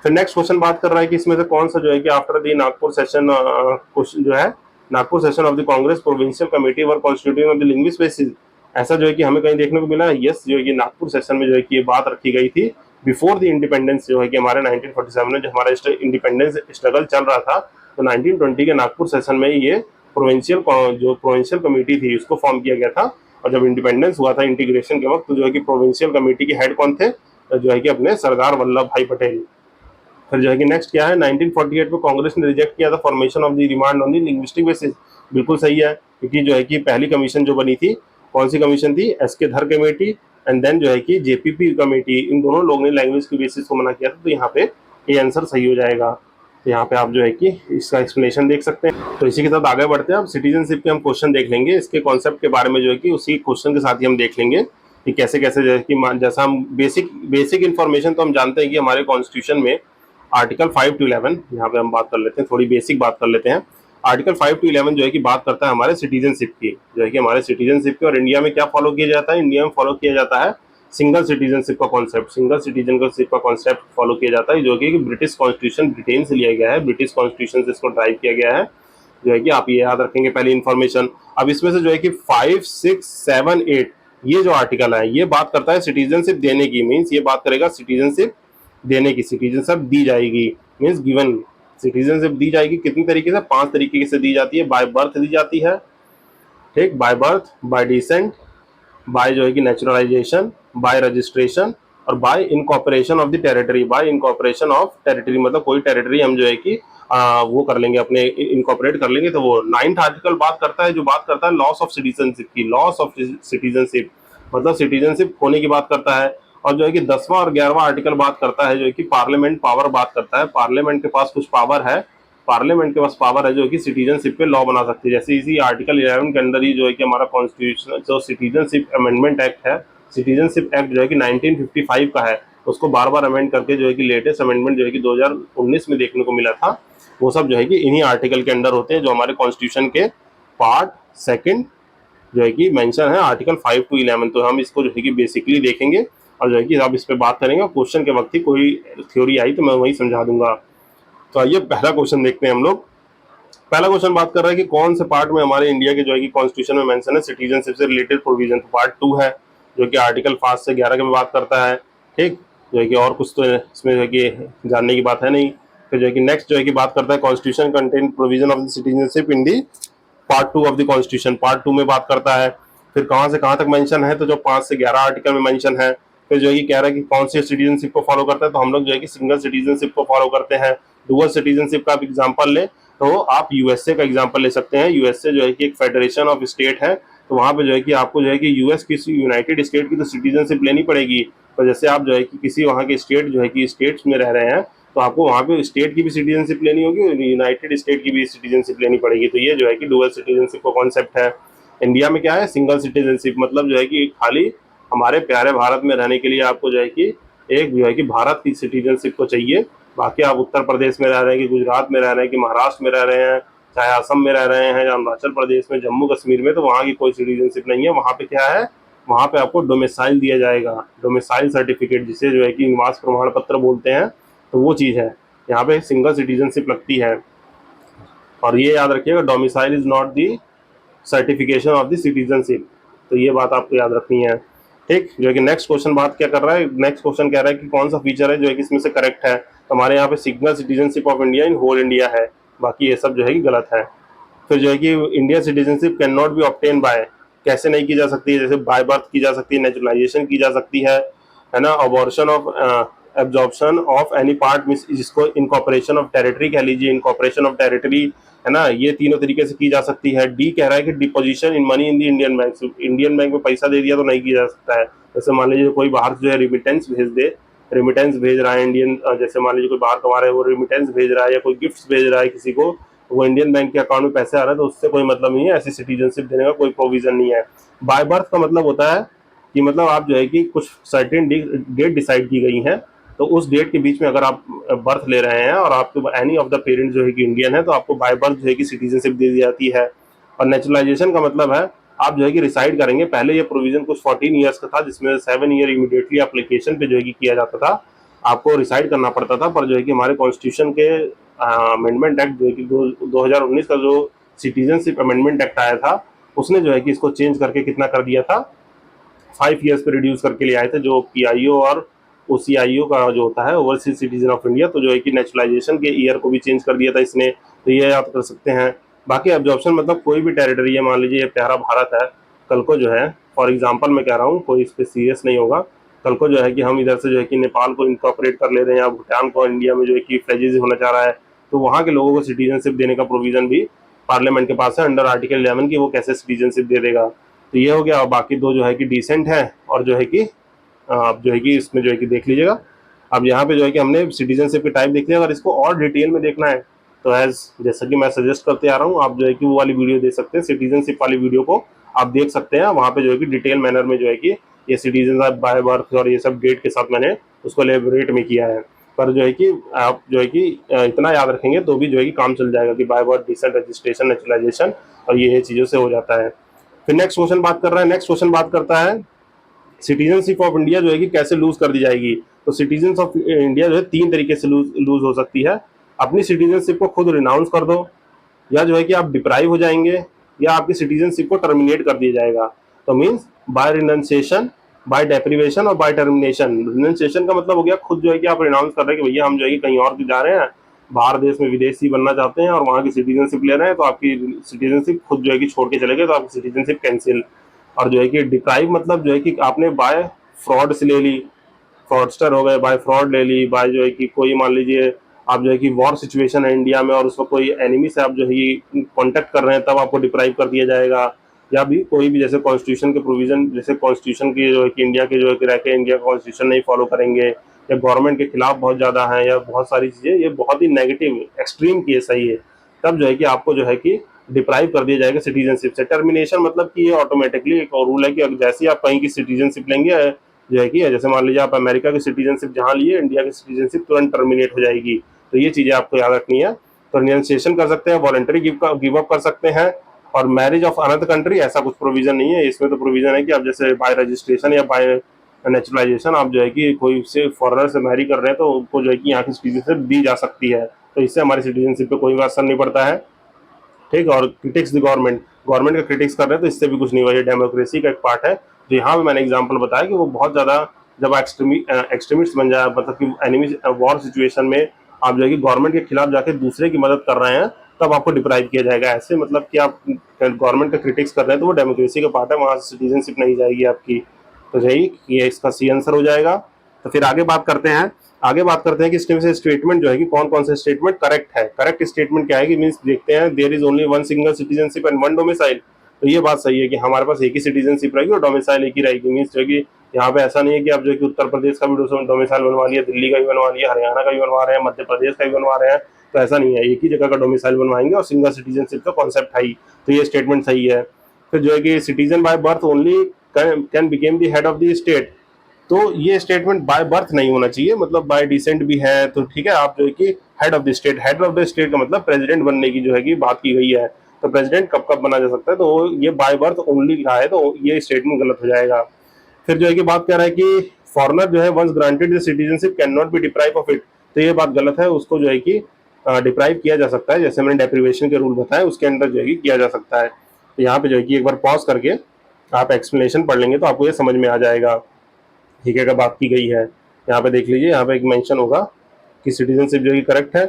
फिर नेक्स्ट क्वेश्चन बात कर रहा है कि इसमें से कौन सा जो है कि after the Nagpur session question जो है Nagpur session of the Congress provincial committee were constituting of the linguist basis, ऐसा जो है कि हमें कहीं देखने को मिला है। यस, जो है कि नागपुर सेशन में जो है कि ये बात रखी गई थी बिफोर द इंडिपेंडेंस, जो है कि हमारे 1947 में जो हमारा इंडिपेंडेंस स्ट्रगल चल रहा था, तो 1920 के नागपुर सेशन में ये प्रोविंशियल कमेटी थी उसको फॉर्म किया गया था। और जब इंडिपेंडेंस हुआ था इंटीग्रेशन के वक्त, तो जो है कि प्रोविंशियल कमेटी के हेड कौन थे, तो जो है कि अपने सरदार वल्लभ भाई पटेल। फिर जो है कि नेक्स्ट क्या है, 1948 में कांग्रेस ने रिजेक्ट किया था formation of the remand on the linguistic basis, बिल्कुल सही है, क्योंकि जो है कि पहली कमीशन जो बनी थी, कौन सी कमीशन थी, SK धर कमेटी, एंड देन जो है कि JPP कमेटी, इन दोनों लोगों ने लैंग्वेज की बेसिस को मना किया था, तो यहाँ पे ये आंसर सही हो जाएगा। तो यहाँ पे आप जो है कि इसका एक्सप्लेनेशन देख सकते हैं। तो इसी के साथ आगे बढ़ते हैं। अब सिटीजनशिप के हम क्वेश्चन देख लेंगे, इसके कॉन्सेप्ट के बारे में जो है कि उसी क्वेश्चन के साथ ही हम देख लेंगे कि कैसे कैसे जो है कि जैसा हम बेसिक बेसिक इन्फॉर्मेशन तो हम जानते हैं कि हमारे कॉन्स्टिट्यूशन में आर्टिकल 5 to 11, यहाँ पे हम बात कर लेते हैं, थोड़ी बेसिक बात कर लेते हैं। आर्टिकल 5 to 11 जो है कि बात करता है हमारे सिटीजनशिप की, जो है कि हमारे सिटीजनशिप की। और इंडिया में क्या फॉलो किया जाता है, इंडिया में फॉलो किया जाता है सिंगल सिटीजनशिप का कॉन्सेप्ट, सिंगल सिटीजनशिप का कॉन्सेप्ट फॉलो किया जाता है, जो कि ब्रिटिश कॉन्स्टिट्यूशन ब्रिटेन से लिया गया है, ब्रिटिश कॉन्स्टिट्यूशन से इसको ड्राइव किया गया है। जो है कि आप ये याद रखेंगे पहली इन्फॉर्मेशन। अब इसमें से जो है कि 5, 6, 7, 8 ये जो आर्टिकल है ये बात करता है सिटीजनशिप देने की, मीन्स ये बात करेगा सिटीजनशिप देने की, सिटीजनशिप दी जाएगी, मीन्स गिवन सिटीजनशिप दी जाएगी। कितनी तरीके से, 5 तरीके से दी जाती है। बाय बर्थ दी जाती है, ठीक, by birth, by descent, by जो है कि नेचुरलाइजेशन, बाय रजिस्ट्रेशन और by incorporation of the territory. By incorporation of territory मतलब कोई टेरिटरी हम जो है कि वो कर लेंगे, अपने इनकॉर्पोरेट कर लेंगे। तो वो 9th आर्टिकल बात करता है, जो बात करता है लॉस ऑफ सिटीजनशिप की, लॉस ऑफ सिटीजनशिप मतलब सिटीजनशिप खोने की बात करता है। और जो है कि 10वां और 11वां आर्टिकल बात करता है जो है कि पार्लियामेंट पावर बात करता है, पार्लियामेंट के पास कुछ पावर है, पार्लियामेंट के पास पावर है जो कि सिटीजनशिप पे लॉ बना सकती है। जैसे इसी आर्टिकल 11 के अंदर ही जो है कि हमारा कॉन्स्टिट्यूशन जो सिटीजनशिप अमेंडमेंट एक्ट है, सिटीजनशिप एक्ट जो है कि 1955 का है, उसको बार बार अमेंड करके जो है कि लेटेस्ट अमेंडमेंट जो है कि 2019 में देखने को मिला था। वो सब जो है कि इन्हीं आर्टिकल के अंदर होते हैं, जो हमारे कॉन्स्टिट्यूशन के पार्ट 2 जो है कि मेंशन है आर्टिकल 5 to 11। तो हम इसको जो है कि बेसिकली देखेंगे और जो है कि आप इस पर बात करेंगे। क्वेश्चन के वक्त ही कोई थ्योरी आई तो मैं वही समझा दूंगा। तो आइए पहला क्वेश्चन देखते हैं हम लोग। पहला क्वेश्चन बात कर रहा है कि कौन से पार्ट में हमारे इंडिया के जो है कि कॉन्स्टिट्यूशन में मेंशन है सिटीजनशिप से रिलेटेड प्रोविजन। तो पार्ट 2 है जो कि आर्टिकल 5 से 11 के में बात करता है, ठीक, जो है कि और कुछ तो इसमें जो है कि जानने की बात है नहीं। फिर जो है कि नेक्स्ट जो है कि बात करता है constitution contain provision of the citizenship in the part 2 of the constitution, part 2 में बात करता है। फिर कहाँ से कहाँ तक मेंशन है, तो जो 5 से 11 आर्टिकल में मेंशन है। फिर जो है कि कह रहा है कि कौन सी सिटीजनशिप को फॉलो करता है, तो हम लोग जो है कि सिंगल सिटीजनशिप को फॉलो करते हैं। डुअल सिटीजनशिप का एग्जांपल ले तो आप यूएसए का एग्जांपल ले सकते हैं। यूएसए जो है कि एक फेडरेशन ऑफ स्टेट है, तो वहाँ पे जो है कि आपको जो है कि यूएस की यूनाइटेड स्टेट की तो सिटीजनशिप लेनी पड़ेगी। तो जैसे आप जो है कि किसी वहाँ के स्टेट जो है कि स्टेट्स में रह रहे हैं, तो आपको वहाँ पे स्टेट की भी सिटीजनशिप लेनी होगी और यूनाइटेड स्टेट की भी सिटीजनशिप लेनी पड़ेगी। तो ये जो है कि डुअल सिटीजनशिप का कॉन्सेप्ट है। इंडिया में क्या है, सिंगल सिटीजनशिप मतलब जो है कि खाली हमारे प्यारे भारत में रहने के लिए आपको जो है कि एक जो है कि भारत की सिटीजनशिप को चाहिए। बाकी आप उत्तर प्रदेश में रह रहे हैं कि गुजरात में रह रहे हैं कि महाराष्ट्र में रह रहे हैं, चाहे असम में रह रहे हैं या अरुणाचल प्रदेश में, जम्मू कश्मीर में, तो वहाँ की कोई सिटीजनशिप नहीं है। वहाँ पे क्या है, वहाँ पे आपको डोमिसाइल दिया जाएगा, डोमिसाइल सर्टिफिकेट, जिसे जो है कि निवास प्रमाण पत्र बोलते हैं। तो वो चीज़ है, यहाँ पे सिंगल सिटीजनशिप लगती है। और ये याद रखिएगा, domicile is not the certification of the citizenship. तो ये बात आपको याद रखनी है, ठीक। जो है कि नेक्स्ट क्वेश्चन बात क्या कर रहा है, नेक्स्ट क्वेश्चन कह रहा है कि कौन सा फीचर है जो है कि इसमें से करेक्ट है। तो हमारे यहाँ पे single citizenship of India in whole India है, बाकी ये सब जो है कि गलत है। फिर जो है कि India citizenship can not B obtain bye, कैसे नहीं की जा सकती है, जैसे बाय बर्थ की जा सकती है, नेचुरलाइजेशन की जा सकती है ना, abortion of absorption of any part, जिसको इनकॉर्पोरेशन ऑफ टेरिटरी कह लीजिए, इनकॉर्पोरेशन ऑफ टेरिटरी, है ना, ये तीनों तरीके से की जा सकती है। डी कह रहा है कि deposition in money in the Indian bank, Indian bank में पैसा दे दिया तो नहीं किया जा सकता है। जैसे मान लीजिए कोई बाहर जो है रिमिटेंस भेज दे, रिमिटेंस भेज रहा है इंडियन, जैसे मान लीजिए कोई बाहर कमा रहा है वो रिमिटेंस भेज रहा है या कोई गिफ्ट भेज रहा है किसी को, वो इंडियन बैंक के अकाउंट में पैसे आ रहा है, तो उससे कोई मतलब नहीं है, ऐसी सिटीजनशिप देने का कोई प्रोविजन नहीं है। बाय बर्थ का मतलब होता है कि मतलब आप जो है कि कुछ सर्टेन डेट डिसाइड की गई है, तो उस डेट के बीच में अगर आप बर्थ ले रहे हैं और आपके एनी ऑफ द पेरेंट जो है कि इंडियन है, तो आपको बाय बर्थ जो है कि सिटीजनशिप दे दी जाती है। और नेचुरलाइजेशन का मतलब है आप जो है कि रिसाइड करेंगे। पहले ये प्रोविजन कुछ 14 ईयर्स का था, जिसमें 7 ईयर इमीडिएटली एप्लीकेशन पे जो है कि किया जाता था, आपको रिसाइड करना पड़ता था। पर जो है कि हमारे कॉन्स्टिट्यूशन के अमेंडमेंट एक्ट जो है कि 2019 का जो सिटीजनशिप अमेंडमेंट एक्ट आया था, उसने जो है कि इसको चेंज करके कितना कर दिया था, 5 ईयर्स पे रिड्यूस करके ले आए थे, जो पीआईओ और ओसीआईओ का जो होता है ओवरसीज सिटीजन ऑफ इंडिया, तो जो है कि नेचुरलाइजेशन के ईयर को भी चेंज कर दिया था इसने। तो ये याद कर सकते हैं। बाकी एब्जॉर्प्शन मतलब कोई भी टेरिटरी है, मान लीजिए ये प्यारा भारत है, कल को जो है, फॉर एग्जांपल मैं कह रहा हूँ, कोई इस पर सीरियस नहीं होगा, कल को जो है कि हम इधर से जो है कि नेपाल को इनकॉर्पोरेट कर ले रहे हैं या भूटान को इंडिया में जो है कि फ्रेंचाइजी होना चाह रहा है, तो वहाँ के लोगों को सिटीजनशिप देने का प्रोविजन भी पार्लियामेंट के पास है अंडर आर्टिकल 11 की, वो कैसे सिटीजनशिप दे देगा। तो ये हो गया। और बाकी दो जो है कि डिसेंट है और जो है कि आप जो है कि इसमें जो है कि देख लीजिएगा, अब यहाँ पे जो है कि हमने सिटीजनशिप के टाइप देख लिया। अगर इसको और डिटेल में देखना है तो एज जैसा कि मैं सजेस्ट करते आ रहा हूँ, आप जो है कि वो वाली वीडियो देख सकते हैं, सिटीजनशिप वाली वीडियो को आप देख सकते हैं। वहाँ पे जो है कि डिटेल मैनर में जो है कि ये सिटीजन बाय बर्थ और ये सब डेट के साथ मैंने उसको एलेबोरेट में किया है। पर जो है कि आप जो है कि इतना याद रखेंगे तो भी जो है कि काम चल जाएगा कि by birth, descent, registration, naturalisation और ये चीज़ों से हो जाता है। फिर नेक्स्ट क्वेश्चन बात कर रहा है, नेक्स्ट क्वेश्चन बात करता है सिटीजनशिप ऑफ इंडिया जो है कि कैसे लूज कर दी जाएगी। तो सिटीजन ऑफ इंडिया जो है 3 तरीके से लूज हो सकती है। अपनी सिटीजनशिप को खुद रिनाउंस कर दो, या जो है कि आप डिप्राइव हो जाएंगे, या आपकी सिटीजनशिप को टर्मिनेट कर दिया जाएगा। तो means by renunciation, by deprivation और बाय टर्मिनेशन। रिनाउंसिएशन का मतलब हो गया खुद जो है कि आप रिनाउंस कर रहे हैं कि भैया हम जो है कि कहीं और जा रहे हैं, बाहर देश में विदेशी बनना चाहते हैं और वहाँ की सिटीजनशिप ले रहे हैं, तो आपकी सिटीजनशिप खुद जो है कि छोड़ के चले गए तो आपकी सिटीजनशिप कैंसिल। और जो है कि डिप्राइव मतलब जो है कि आपने बाय फ्रॉड से ले ली, फ्रॉडस्टर हो गए, बाय फ्रॉड ले ली, बाय जो है कि कोई मान लीजिए आप जो है कि वॉर सिचुएशन है इंडिया में और उसमें कोई एनिमी से आप जो है कांटेक्ट कर रहे हैं, तब आपको डिप्राइव कर दिया जाएगा। या भी कोई भी जैसे कॉन्स्टिट्यूशन के प्रोविजन, जैसे कॉन्स्टिट्यूशन की जो है कि इंडिया के जो है कि रह के इंडिया का कॉन्स्टिट्यूशन नहीं फॉलो करेंगे, या गवर्नमेंट के खिलाफ बहुत ज़्यादा है, या बहुत सारी चीज़ें ये बहुत ही नेगेटिव एक्सट्रीम केस है ये, तब जो है कि आपको जो है कि डिप्राइव कर दिया जाएगा सिटीजनशिप से। टर्मिनेशन मतलब कि ये ऑटोमेटिकली एक और रूल है कि जैसे ही आप कहीं की सिटीजनशिप लेंगे जो है कि जैसे मान लीजिए आप अमेरिका की सिटीजनशिप जहाँ लिए, इंडिया की सिटीजनशिप तुरंत टर्मिनेट हो जाएगी। तो ये चीज़ें आपको याद रखनी है। तो रिनाउंसिएशन कर सकते हैं, वॉलंटरी गिव अप कर सकते हैं। और मैरिज ऑफ अनदर कंट्री ऐसा कुछ प्रोविजन नहीं है इसमें। तो प्रोविजन है कि आप जैसे बाय रजिस्ट्रेशन या बाय नेचुरलाइजेशन आप जो है कि कोई से फॉरेनर से मैरी कर रहे हैं तो उनको जो है कि यहाँ की सिटीजनशिप दी जा सकती है। तो इससे हमारी सिटीजनशिप पे कोई असर नहीं पड़ता है। ठीक है। और क्रिटिक्स द गवर्नमेंट, गवर्नमेंट का क्रिटिक्स कर रहे हैं तो इससे भी कुछ नहीं हुआ। ये डेमोक्रेसी का एक पार्ट है। तो यहाँ पे मैंने एग्जांपल बताया कि वो बहुत ज़्यादा जब एक्सट्रीमिस्ट बन जाए, मतलब कि एनिमी वॉर सिचुएशन में आप जो है कि गवर्नमेंट के खिलाफ जाके दूसरे की मदद कर रहे हैं, तब आपको डिप्राइव किया जाएगा। ऐसे मतलब कि आप गवर्नमेंट का क्रिटिक्स कर रहे हैं तो वो डेमोक्रेसी का पार्ट है, वहाँ से सिटीजनशिप नहीं जाएगी आपकी। तो यही ये इसका सी आंसर हो जाएगा। तो फिर आगे बात करते हैं, आगे बात करते हैं कि इसमें से स्टेटमेंट जो है कि कौन कौन से स्टेटमेंट करेक्ट है। करेक्ट स्टेटमेंट क्या है कि मीन्स देखते हैं, there is only one single citizenship and one domicile. तो ये बात सही है कि हमारे पास एक ही सिटीजनशिप रहेगी और डोमिसाइल एक ही रहेगी। मीन्स जो कि यहाँ पे ऐसा नहीं है कि आप जो है कि उत्तर प्रदेश का भी डोमिसाइल बनवा लिया, दिल्ली का भी बनवा लिया, हरियाणा का भी बनवा रहे हैं, मध्य प्रदेश का भी बनवा रहे हैं। तो ऐसा नहीं है, एक ही जगह का डोमिसाइल बनवाएंगे और सिंगल सिटीजनशिप का कॉन्सेप्ट है ही। तो ये स्टेटमेंट सही है। फिर जो है कि citizen by birth only can became the head of the state. तो ये स्टेटमेंट बाय बर्थ नहीं होना चाहिए, मतलब बाय डिसेंट भी है तो ठीक है। आप जो है कि head of the state, head of the state का मतलब प्रेसिडेंट बनने की जो है कि बात की गई है। तो प्रेसिडेंट कब कब बना जा सकता है, तो ये बाय बर्थ ओनली लिखा है, तो ये स्टेटमेंट गलत हो जाएगा। फिर जो है कि बात कर रहा है कि फॉरनर जो है once granted the citizenship can not be deprive of it. तो ये बात गलत है, उसको जो है कि डिप्राइव किया जा सकता है, जैसे मैंने डेप्रीवेशन के रूल बताए उसके अंदर जो है कि किया जा सकता है। तो यहाँ पे जो है कि एक बार पॉज करके आप एक्सप्लेनेशन पढ़ लेंगे तो आपको ये समझ में आ जाएगा। ठीक है, का बात की गई है। यहाँ पे देख लीजिए, यहाँ पे एक मेंशन होगा कि सिटीजनशिप जो है करेक्ट है,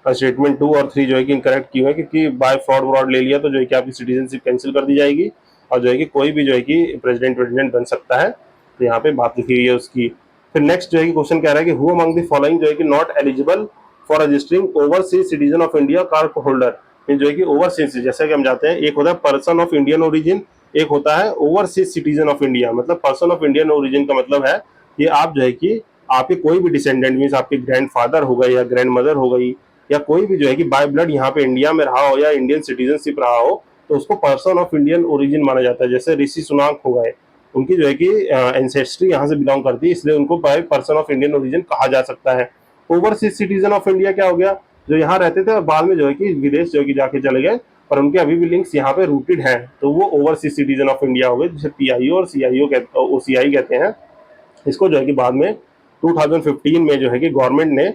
और स्टेटमेंट 2 और 3 जो है कि इनकरेक्ट क्यों है, क्योंकि बाय फ्रॉड व्रॉड ले लिया तो जो है कि आपकी सिटीजनशिप कैंसिल कर दी जाएगी, और जो है कि कोई भी जो है कि प्रेसिडेंट बन सकता है। तो यहाँ पे बात लिखी गई है उसकी। फिर नेक्स्ट जो है कि क्वेश्चन कह रहा है कि हु अमंग द फॉलोइंग जो है कि not eligible for registering overseas citizen of India card holder. जो है कि ओवरसीज जैसे कि हम जाते हैं, एक होता है पर्सन ऑफ इंडियन ओरिजिन, एक होता है ओवरसीज सिटीजन ऑफ इंडिया। मतलब पर्सन ऑफ इंडियन ओरिजिन का मतलब है कि आप जो है कि आपके कोई भी डिसेंडेंट मीन्स आपके ग्रैंडफादर हो गए या ग्रैंड मदर हो गई, या कोई भी जो है कि बाय ब्लड यहाँ पे इंडिया में रहा हो या इंडियन सिटीजनशिप रहा हो, तो उसको पर्सन ऑफ इंडियन ओरिजिन माना जाता है। जैसे ऋषि सुनाक हो गए, उनकी जो है कि एंसेस्ट्री यहाँ से बिलोंग करती है, इसलिए उनको by person of Indian origin कहा जा सकता है। ओवरसीज सिटीजन ऑफ इंडिया क्या हो गया, जो यहाँ रहते थे और बाद में जो है कि विदेश जो है कि जाके चले गए, पर उनके अभी भी लिंक्स यहाँ पे रूटेड हैं, तो वो ओवरसीज सिटीजन ऑफ इंडिया हो गए, जिसे पीआईओ और सीआईओ ओसीआई कहते हैं। इसको जो है कि बाद में 2015 में जो है कि गवर्नमेंट ने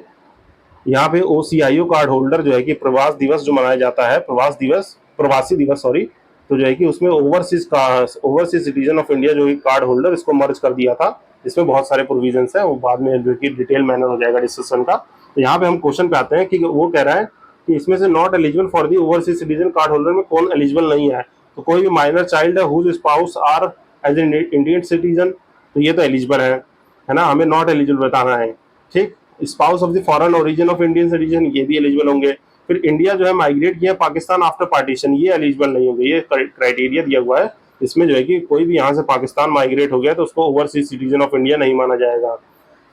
यहाँ पे ओसीआईओ कार्ड होल्डर जो है कि प्रवास दिवस जो मनाया जाता है, प्रवासी दिवस सॉरी, तो जो है कि उसमें ओवरसीज सिटीजन ऑफ इंडिया जो है कार्ड होल्डर, इसको मर्ज कर दिया था। इसमें बहुत सारे प्रोविजंस हैं, वो बाद में जो कि डिटेल मैनर हो जाएगा डिस्कशन का। तो यहाँ पे हम क्वेश्चन पे आते हैं कि वो कह रहा है कि इसमें से not eligible for the overseas citizen card holder में कौन एलिजिबल नहीं है। तो कोई भी माइनर चाइल्ड है whose spouse are as an Indian citizen, तो ये तो एलिजिबल है ना, हमें नॉट एलिजिबल बताना है। ठीक, spouse of the foreign origin of Indian citizen, ये भी एलिजिबल होंगे। फिर इंडिया जो है माइग्रेट किया पाकिस्तान आफ्टर पार्टीशन, ये एलिजिबल नहीं होंगे, ये क्राइटेरिया दिया हुआ है इसमें जो है कि कोई भी यहाँ से पाकिस्तान माइग्रेट हो गया तो उसको ओवरसीज सिटीजन ऑफ इंडिया नहीं माना जाएगा।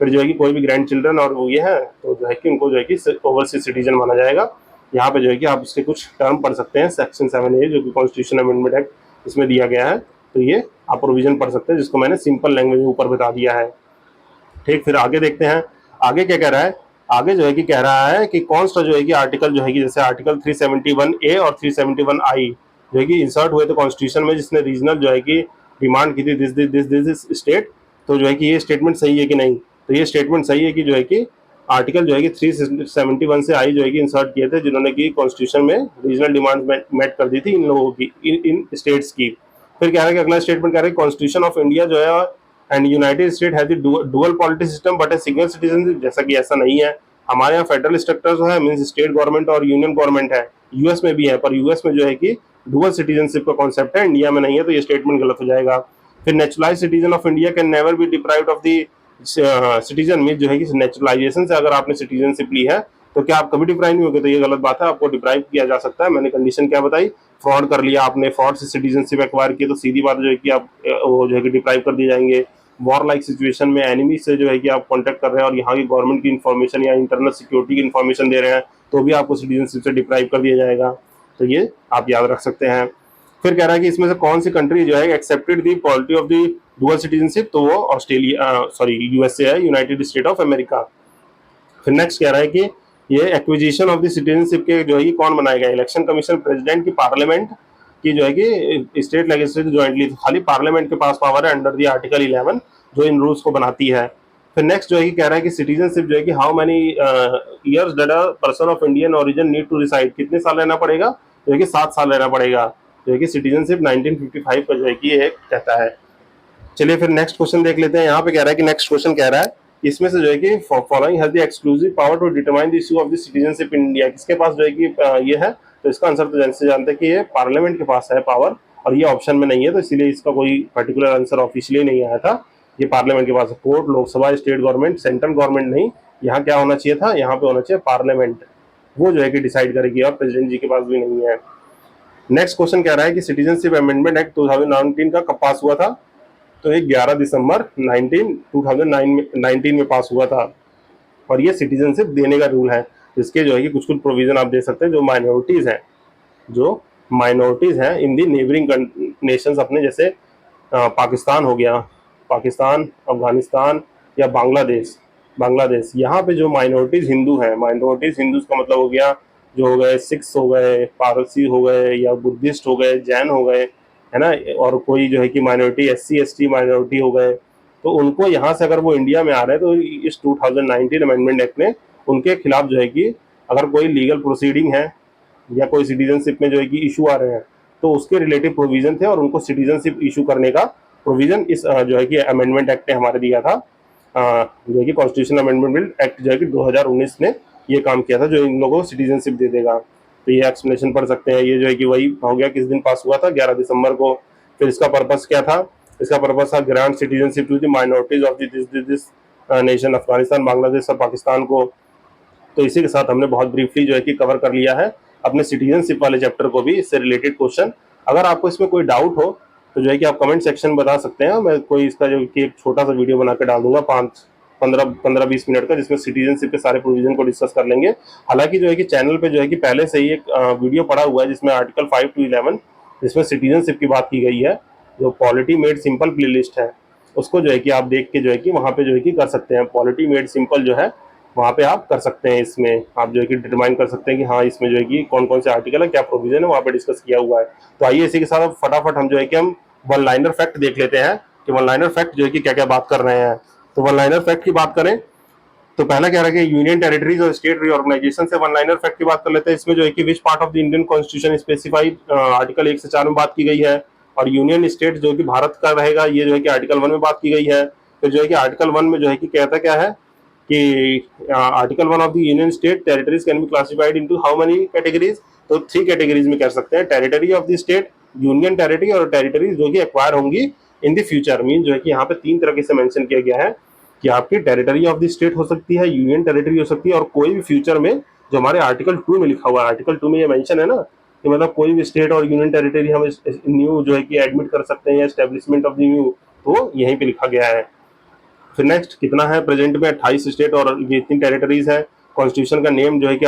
फिर जो है कि कोई भी ग्रैंड चिल्ड्रन और वो ये है तो जो है कि उनको जो है कि ओवरसीज सिटीजन माना जाएगा। यहाँ पे जो है कि आप इसके कुछ टर्म पढ़ सकते हैं, सेक्शन 7A जो कि कॉन्स्टिट्यूशन अमेंडमेंट एक्ट इसमें दिया गया है, तो ये आप प्रोविजन पढ़ सकते हैं जिसको मैंने सिंपल लैंग्वेज में ऊपर बता दिया है। ठीक, फिर आगे देखते हैं आगे क्या कह रहा है। आगे जो है कि कह रहा है कि कौन सा जो है कि आर्टिकल जो है कि जैसे आर्टिकल 371A और 371I जो है कि इंसर्ट हुए थे कॉन्स्टिट्यूशन में, जिसने रीजनल जो है कि डिमांड की थी this this this this state, तो जो है कि ये स्टेटमेंट सही है कि नहीं, तो ये स्टेटमेंट सही है कि जो है कि आर्टिकल जो है कि 371 से आई जो है कि इंसर्ट किए थे जिन्होंने की कॉन्स्टिट्यूशन में रीजनल डिमांड मेट कर दी थी इन लोगों की, इन स्टेट्स की। फिर कह रहा है कि अगला स्टेटमेंट कह रहा है कॉन्स्टिट्यूशन ऑफ इंडिया जो है and United state has dual polity system but a single citizenship, जैसा कि ऐसा नहीं है। हमारे यहाँ फेडरल स्ट्रक्चर जो है मींस स्टेट गवर्नमेंट और यूनियन गवर्नमेंट है, यूएस में भी है, पर यूएस में जो है कि डुअल सिटीजनशिप का कॉन्सेप्ट है, इंडिया में नहीं है, तो ये स्टेटमेंट गलत हो जाएगा। फिर neutralise citizen of India can never be deprived of the citizen mean जो है कि नेचुरलाइजेशन से अगर आपने सिटीजनशिप ली है तो क्या आप कभी डिप्राइव नहीं होगे, तो ये गलत बात है, आपको डिप्राइव किया जा सकता है। मैंने कंडीशन क्या बताई, फ्रॉड कर लिया आपने, फ्रॉड से सिटीजनशिप एक्वायर की तो सीधी बात जो है कि आप वो जो है कि डिप्राइव कर दिए जाएंगे। वॉर लाइक सिचुएशन में एनिमी से जो है कि आप कॉन्टेक्ट कर रहे हैं और यहाँ की गवर्नमेंट की इन्फॉर्मेशन या इंटरनल सिक्योरिटी की इन्फॉर्मेशन दे रहे हैं तो भी आपको सिटीजनशिप से डिप्राइव कर दिया जाएगा, तो ये आप याद रख सकते हैं। फिर कह रहा है कि इसमें से कौन सी कंट्री जो है accepted the polity of the dual citizenship, तो वो ऑस्ट्रेलिया सॉरी यूएसए है, यूनाइटेड स्टेट ऑफ अमेरिका। फिर नेक्स्ट कह रहा है कि ये एक्विजिशन ऑफ द सिटीजनशिप के जो है कि कौन बनाएगा, इलेक्शन कमीशन, प्रेसिडेंट की, पार्लियामेंट की जो है कि स्टेट लेजिस्लेचर ज्वाइंटली, खाली पार्लियामेंट के पास पावर है अंडर दी आर्टिकल 11 जो इन रूल्स को बनाती है। फिर नेक्स्ट जो है कि कह रहा है कि सिटीजनशिप जो है कि how many years does a person of Indian origin need to reside, कितने साल रहना पड़ेगा, जो है कि 7 साल रहना पड़ेगा, जो है कि सिटीजनशिप 1955 का जो है कि ये कहता है। चलिए फिर नेक्स्ट क्वेश्चन देख लेते हैं। यहाँ पे कह रहा है कि नेक्स्ट क्वेश्चन कह रहा है इसमें से जो है कि following has the exclusive power to determine the issue of the citizenship in India, किसके पास जो है कि ये है, तो इसका आंसर तो जैसे जानते हैं कि ये पार्लियामेंट के पास है पावर, और ये ऑप्शन में नहीं है, तो इसीलिए इसका कोई पर्टिकुलर आंसर ऑफिशियली नहीं आया था। ये पार्लियामेंट के पास है, court, Lok Sabha, state government, central government नहीं, यहाँ क्या होना चाहिए था, यहाँ पे होना चाहिए पार्लियामेंट, वो जो है कि डिसाइड करेगी, और प्रेसिडेंट जी के पास भी नहीं है। नेक्स्ट क्वेश्चन कह रहा है कि सिटीजनशिप अमेंडमेंट एक्ट 2019 का कब पास हुआ था, तो ये 11 दिसंबर 2019 में पास हुआ था, और ये सिटीजनशिप देने का रूल है। इसके जो है कि कुछ कुछ प्रोविजन आप दे सकते हैं जो माइनॉरिटीज हैं इन दी नेबरिंग नेशंस अपने, जैसे पाकिस्तान हो गया, पाकिस्तान, अफगानिस्तान या बांग्लादेश यहाँ पे जो माइनॉरिटीज हिंदू हैं, माइनॉरिटीज हिंदूज का मतलब हो गया जो हो गए सिख्स हो गए, पारसी हो गए, या बुद्धिस्ट हो गए, जैन हो गए, है ना, और कोई जो है कि माइनॉरिटी SC ST माइनॉरिटी हो गए, तो उनको यहाँ से अगर वो इंडिया में आ रहे हैं तो इस 2019 अमेंडमेंट एक्ट में उनके खिलाफ जो है कि अगर कोई लीगल प्रोसीडिंग है या कोई सिटीजनशिप में जो है कि इशू आ रहे हैं तो उसके रिलेटिव प्रोविजन थे, और उनको सिटीजनशिप इशू करने का प्रोविजन इस जो है कि अमेंडमेंट एक्ट ने हमारे दिया था। जो है कि कॉन्स्टिट्यूशन अमेंडमेंट बिल एक्ट जो है कि 2019 ने ये काम किया था जो इन लोगों को सिटीजनशिप दे देगा। तो ये एक्सप्लेनेशन पढ़ सकते हैं, ये जो है कि वही हो गया, किस दिन पास हुआ था, 11 दिसंबर को। फिर इसका पर्पस क्या था, इसका पर्पस था grant citizenship to the minorities of this nation, Afghanistan, Bangladesh और पाकिस्तान को। तो इसी के साथ हमने बहुत ब्रीफली जो है कि कवर कर लिया है अपने सिटीजनशिप वाले चैप्टर को भी, इससे रिलेटेड क्वेश्चन। अगर आपको इसमें कोई डाउट हो तो जो है कि आप कमेंट सेक्शन में बता सकते हैं, मैं कोई इसका जो कि एक छोटा सा वीडियो बना के डाल दूंगा 15-20 मिनट का, जिसमें सिटीजनशिप के सारे प्रोविजन को डिस्कस कर लेंगे। हालांकि जो है कि चैनल पे जो है कि पहले से ही एक वीडियो पड़ा हुआ है जिसमें आर्टिकल 5 to 11 जिसमें सिटीजनशिप की बात की गई है, जो पॉलिटी मेड सिंपल प्लेलिस्ट है, उसको जो है कि आप देख के जो है कि वहाँ पे जो है कि कर सकते हैं। पॉलिटी मेड सिंपल जो है वहाँ पे आप कर सकते हैं, इसमें आप जो है कि डिटरमाइन कर सकते हैं कि हाँ इसमें जो है कि कौन कौन से आर्टिकल है, क्या प्रोविजन है, वहाँ पे डिस्कस किया हुआ है। तो आइए इसी के साथ फटाफट हम जो है कि हम वन लाइनर फैक्ट देख लेते हैं कि वन लाइनर फैक्ट जो है कि क्या क्या बात कर रहे हैं। तो वन लाइनर फैक्ट की बात करें तो पहला कह रहा है कि यूनियन टेरिटरीज और स्टेट रीऑर्गेनाइजेशन से वन लाइनर फैक्ट की बात कर लेते हैं। इसमें जो है कि which part of the Indian constitution specified, article 1 से 4 में बात की गई है, और यूनियन स्टेट जो कि भारत का रहेगा ये जो है कि आर्टिकल 1 में बात की गई है। फिर जो है कि आर्टिकल 1 में जो है कि कहता क्या है कि article 1 of the union state territories can be classified into how many categories, तो 3 कैटेगरीज में कर सकते हैं, territory of the state, union territory और टेरिटरीज जो कि एक्वायर होंगी इन द फ्यूचर। मीन जो है कि यहाँ पे 3 तरीके से मेंशन किया गया है कि आपकी टेरिटरी ऑफ द स्टेट हो सकती है, यूनियन टेरिटरी हो सकती है, और कोई भी फ्यूचर में जो हमारे आर्टिकल 2 में लिखा हुआ है, आर्टिकल 2 में ये मेंशन है ना कि मतलब कोई भी स्टेट और यूनियन टेरिटरी हम न्यू जो है कि एडमिट कर सकते हैं या एस्टेब्लिशमेंट ऑफ द न्यू, तो यहीं पे लिखा गया है। फिर नेक्स्ट कितना है प्रेजेंट में 28 स्टेट और ये 3 टेरिटरीज है। कॉन्स्टिट्यूशन का नेम जो है कि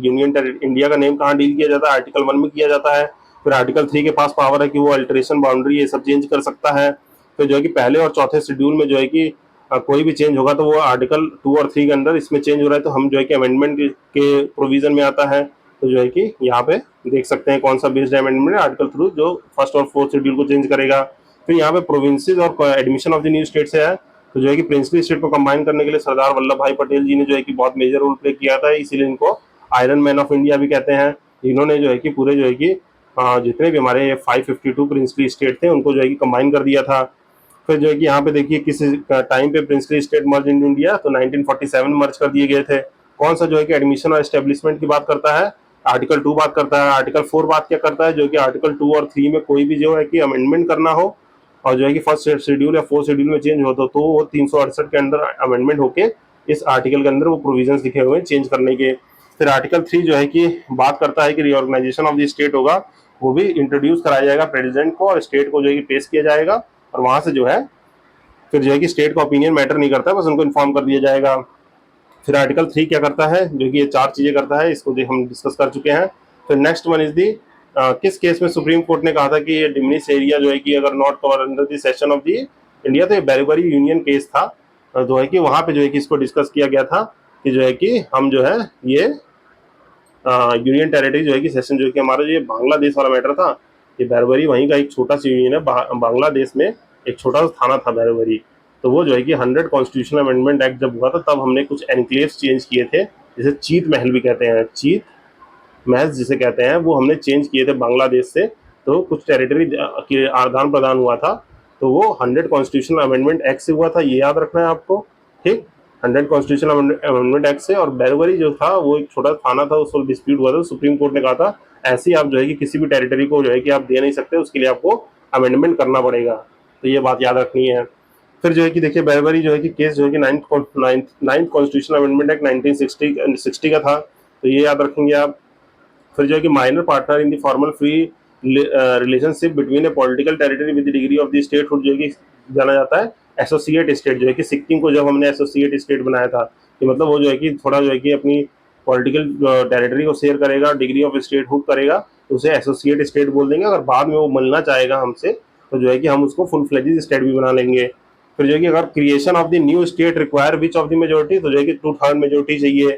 यूनियन इंडिया का नेम कहाँ डील किया जाता है, आर्टिकल 1 में किया जाता है। फिर आर्टिकल 3 के पास पावर है कि वो अल्टरेशन बाउंड्री ये सब चेंज कर सकता है। फिर जो है कि पहले और चौथे शेड्यूल में जो है कि कोई भी चेंज होगा तो वो आर्टिकल 2 और 3 के अंदर इसमें चेंज हो रहा है तो हम जो है कि अमेंडमेंट के प्रोविजन में आता है। तो जो है कि यहाँ पे देख सकते हैं कौन सा बेस्ड अमेंडमेंट है, आर्टिकल थ्रू जो फर्स्ट और फोर्थ शेड्यूल को चेंज करेगा। फिर यहाँ पे प्रोविंसेस और admission of the new state से है। तो जो है कि प्रिंसली स्टेट को कंबाइन करने के लिए सरदार वल्लभ भाई पटेल जी ने जो है कि बहुत मेजर रोल प्ले किया था, इसीलिए इनको आयरन मैन ऑफ इंडिया भी कहते हैं। इन्होंने जो है कि पूरे जो है कि जितने भी हमारे 552 प्रिंसली स्टेट थे उनको जो है कि कंबाइन कर दिया था। फिर जो है कि यहाँ पे देखिए किस टाइम पे princely state merge in India, तो 1947 में मर्ज कर दिए गए थे। कौन सा जो है कि एडमिशन और एस्टेब्लिशमेंट की बात करता है, आर्टिकल 2 बात करता है। आर्टिकल 4 बात क्या करता है, जो कि आर्टिकल 2 और 3 में कोई भी जो है कि अमेंडमेंट करना हो और जो है कि फर्स्ट शेड्यूल या फोर्थ शेड्यूल में चेंज हो तो वो 368 के अंदर अमेंडमेंट होके इस आर्टिकल के अंदर वो प्रोविजंस लिखे हुए हैं चेंज करने के। फिर आर्टिकल 3 जो है कि बात करता है कि रिऑर्गेनाइजेशन ऑफ द स्टेट होगा, वो भी इंट्रोड्यूस कराया जाएगा प्रेसिडेंट को और स्टेट को जो है कि पेश किया जाएगा और वहां से जो है फिर जो है कि स्टेट का ओपिनियन मैटर नहीं करता, बस उनको इन्फॉर्म कर दिया जाएगा। फिर आर्टिकल 3 क्या करता है, जो कि ये 4 चीजें करता है, इसको हम डिस्कस कर चुके हैं। फिर नेक्स्ट वन इज दी किस केस में सुप्रीम कोर्ट ने कहा था कि ये डिमिनिश एरिया जो है कि अगर not cover under the session of the India, तो ये बेरीबरी यूनियन केस था। जो है कि वहां पे जो है कि इसको डिस्कस किया गया था कि जो है कि हम जो है ये यूनियन टेरिटरी जो है कि सेशन जो है कि हमारा जो ये बांग्लादेश वाला मैटर था, ये बेरबरी वहीं का एक छोटा सा यूनियन है। बांग्लादेश में एक छोटा सा थाना था बेरबरी। तो वो जो है कि 100 कॉन्स्टिट्यूशनल अमेंडमेंट एक्ट जब हुआ था तब हमने कुछ एनक्लेव्स चेंज किए थे, जिसे चीत महल भी कहते हैं, चीत महल जिसे कहते हैं, वो हमने चेंज किए थे बांग्लादेश से। तो कुछ टेरिटरी के आदान प्रदान हुआ था, तो वो 100 कॉन्स्टिट्यूशनल अमेंडमेंट एक्ट से हुआ था, ये याद रखना है आपको। ठीक, 100 कॉन्स्टिट्यूशनल अमेंडमेंट एक्ट से। और बेरवरी जो था वो एक छोटा थाना था, उस वक्त डिस्प्यूट हुआ था, सुप्रीम कोर्ट ने कहा था ऐसे आप जो है कि किसी भी टेरिटरी को जो है कि आप दे नहीं सकते, उसके लिए आपको अमेंडमेंट करना पड़ेगा। तो ये बात याद रखनी है। फिर जो है कि देखिए बेरवरी जो है कि केस जो है कि नाइन्थ कॉन्स्टिट्यूशनल अमेंडमेंट एक्ट 1960 का था, तो ये याद रखेंगे आप। फिर जो है कि minor partner in the formal free relationship between A political territory with degree of the statehood जो है कि जाना जाता है एसोसिएट स्टेट। जो है कि सिक्किम को जब हमने एसोसिएट स्टेट बनाया था, कि मतलब वो जो है कि थोड़ा जो है कि अपनी पॉलिटिकल टेरिटरी को शेयर करेगा, डिग्री ऑफ स्टेटहुड करेगा, तो उसे एसोसिएट स्टेट बोल देंगे। अगर बाद में वो मिलना चाहेगा हमसे तो जो है कि हम उसको फुल फ्लेजेड स्टेट भी बना लेंगे। फिर जो है कि अगर creation of the new state require which of the majority, तो जो है कि 2/3 मेजोरिटी चाहिए।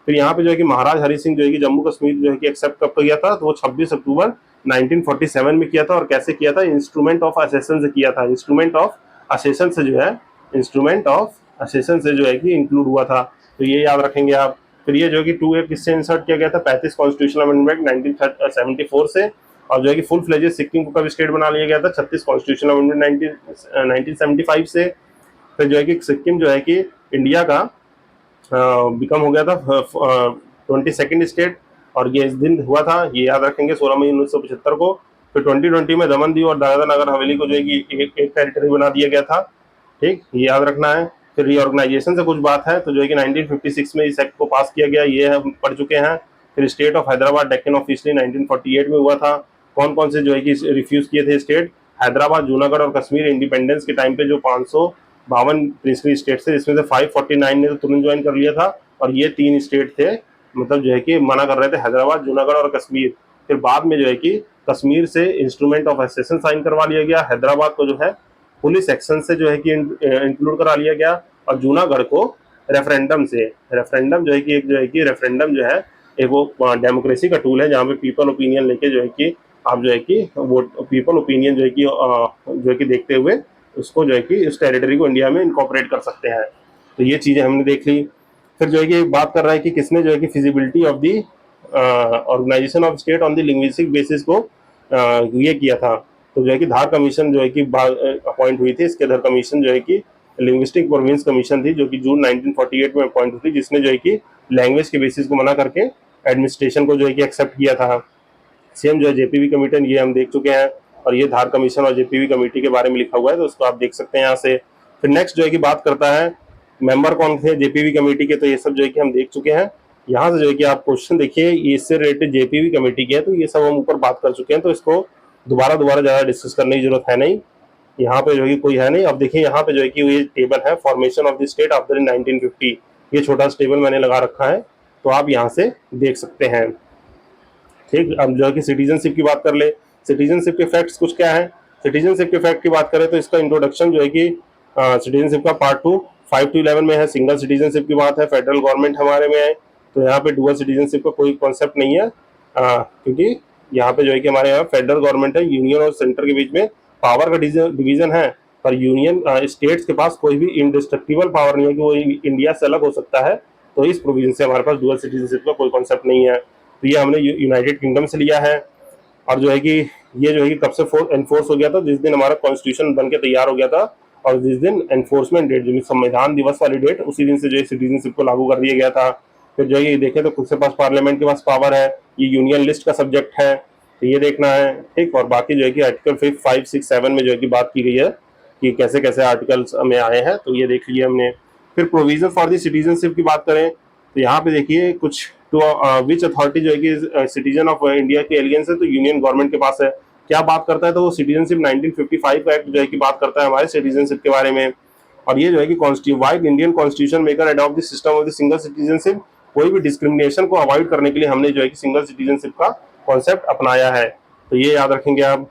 फिर यहाँ पे जो है कि महाराज हरि सिंह जो है कि जम्मू कश्मीर जो है कि एक्सेप्ट कब किया था, तो वो 26 अक्टूबर 1947 में किया था। और कैसे किया था, इंस्ट्रूमेंट ऑफ असेशन से किया था। इंस्ट्रूमेंट ऑफ असेशन से जो है, इंस्ट्रूमेंट ऑफ असेशन से जो है कि इंक्लूड हुआ था, तो ये याद रखेंगे आप। फिर ये जो है कि 2A किससे इंसर्ट किया गया था, 35 कॉन्स्टिट्यूशनल अमेंडमेंट 1974 से। और जो है कि फुल फ्लेजेड सिक्किम को कब स्टेट बना लिया गया था, 36 कॉन्स्टिट्यूशनल अमेंडमेंट 1975 से। फिर जो है कि सिक्किम जो है कि इंडिया का बिकम हो गया था 22nd स्टेट, और ये इस दिन हुआ था, ये याद रखेंगे, 16 मई 1975 को। फिर 2020 में दमन दीव और दादरा नगर हवेली को जो है कि एक टेरिटरी बना दिया गया था। ठीक, ये याद रखना है। फिर रीऑर्गेनाइजेशन से कुछ बात है, तो जो है कि 1956 में इस एक्ट को पास किया गया, ये हम पढ़ चुके हैं। फिर state of Hyderabad Deccan of eastern 1948 में हुआ था। कौन कौन से जो है कि रिफ्यूज किए थे स्टेट, हैदराबाद, जूनागढ़ और कश्मीर इंडिपेंडेंस के टाइम पे जो 552 प्रिंसिपल स्टेट थे, जिसमें से 549 ने तो तुरंत ज्वाइन कर लिया था, और ये 3 स्टेट थे मतलब जो है कि मना कर रहे थे, हैदराबाद, जूनागढ़ और कश्मीर। फिर बाद में जो है कि कश्मीर से इंस्ट्रूमेंट ऑफ एसेशन साइन करवा लिया गया, हैदराबाद को जो है पुलिस एक्शन से जो है कि इंक्लूड करा लिया गया, और जूनागढ़ को रेफरेंडम से। रेफरेंडम जो है कि एक जो है कि रेफरेंडम जो है एक वो डेमोक्रेसी का टूल है, जहाँ पे पीपल ओपिनियन लेके जो है कि आप जो है कि वो पीपल ओपिनियन जो है कि देखते हुए उसको जो है कि इस टेरिटरी को इंडिया में इनकॉर्पोरेट कर सकते हैं। तो ये चीज़ें हमने देख ली। फिर जो है कि बात कर रहा है कि किसने जो है कि feasibility of the organisation of state on the linguistic basis को ये किया था। तो जो है कि धार कमीशन जो है कि अपॉइंट हुई थी, इसके धार कमीशन जो है कि लिंग्विस्टिक प्रोविंस कमीशन थी, जो कि जून 1948 में अपॉइंट हुई थी, जिसने जो है कि लैंग्वेज के बेसिस को मना करके एडमिनिस्ट्रेशन को जो है कि एक्सेप्ट किया था। सेम जो है जेपीवी कमीशन, ये हम देख चुके हैं, और ये धार कमीशन और जेपीवी कमेटी के बारे में लिखा हुआ है, तो उसको आप देख सकते हैं यहाँ से। फिर नेक्स्ट जो है कि बात करता है मेंबर कौन थे जेपीवी कमेटी के, तो ये सब जो है कि हम देख चुके हैं। यहाँ से जो है कि आप क्वेश्चन देखिए, ये इससे रिलेटेड जेपीवी कमेटी के है, तो ये सब हम ऊपर बात कर चुके हैं, तो इसको दोबारा ज़्यादा डिस्कस करने की जरूरत है नहीं। यहाँ पे जो है कि कोई है नहीं। अब देखिए यहाँ पे जो है कि ये टेबल है formation of the state after 1950, ये छोटा सा टेबल मैंने लगा रखा है, तो आप यहाँ से देख सकते हैं। ठीक, अब जो है कि सिटीजनशिप की बात कर ले। सिटीजनशिप के फैक्ट्स कुछ क्या है। सिटीजनशिप के फैक्ट की बात करें तो इसका इंट्रोडक्शन जो है कि सिटीजनशिप का पार्ट 2 5 to 11 में है। सिंगल सिटीजनशिप की बात है, फेडरल गवर्नमेंट हमारे में है, तो यहाँ पे डुअल सिटीजनशिप का कोई कॉन्सेप्ट नहीं है, क्योंकि यहाँ पे जो है कि हमारे यहाँ फेडरल गवर्नमेंट है, यूनियन और सेंटर के बीच में पावर का डिवीजन है, पर यूनियन स्टेट्स के पास कोई भी इंडिस्ट्रक्टिबल पावर नहीं है कि वो इंडिया से अलग हो सकता है। तो इस प्रोविजन से हमारे पास डुअल सिटीजनशिप का कोई कॉन्सेप्ट नहीं है। तो ये हमने यूनाइटेड किंगडम से लिया है। और जो है कि ये जो है कि कब से एनफोर्स हो गया था, जिस दिन हमारा कॉन्स्टिट्यूशन बन के तैयार हो गया था, और जिस दिन एनफोर्समेंट डेट, जो संविधान दिवस वाली डेट, उसी दिन से जो है सिटीजनशिप को लागू कर दिया गया था। फिर जो है ये देखें तो खुद से पास पार्लियामेंट के पास पावर है, ये यूनियन लिस्ट का सब्जेक्ट है, तो ये देखना है। ठीक, और बाकी जो है कि आर्टिकल 5, 6, 7 में जो है कि बात की गई है कि कैसे कैसे आर्टिकल्स में आए हैं, तो ये देख लिया हमने। फिर प्रोविजन फॉर द सिटीजनशिप की बात करें तो यहाँ पे देखिए कुछ, तो विच अथॉरिटी जो है कि सिटीजन ऑफ इंडिया के एलियंस है, तो यूनियन गवर्नमेंट के पास है। क्या बात करता है, तो वो सिटीजनशिप 1955 का एक्ट जो है कि बात करता है हमारे सिटीजनशिप के बारे में। और ये जो है कि wide Indian constitution maker adopt the system of the single citizenship, कोई भी डिस्क्रिमिनेशन को अवॉइड करने के लिए हमने जो है कि सिंगल सिटीजनशिप का कॉन्सेप्ट अपनाया है, तो ये याद रखेंगे आप।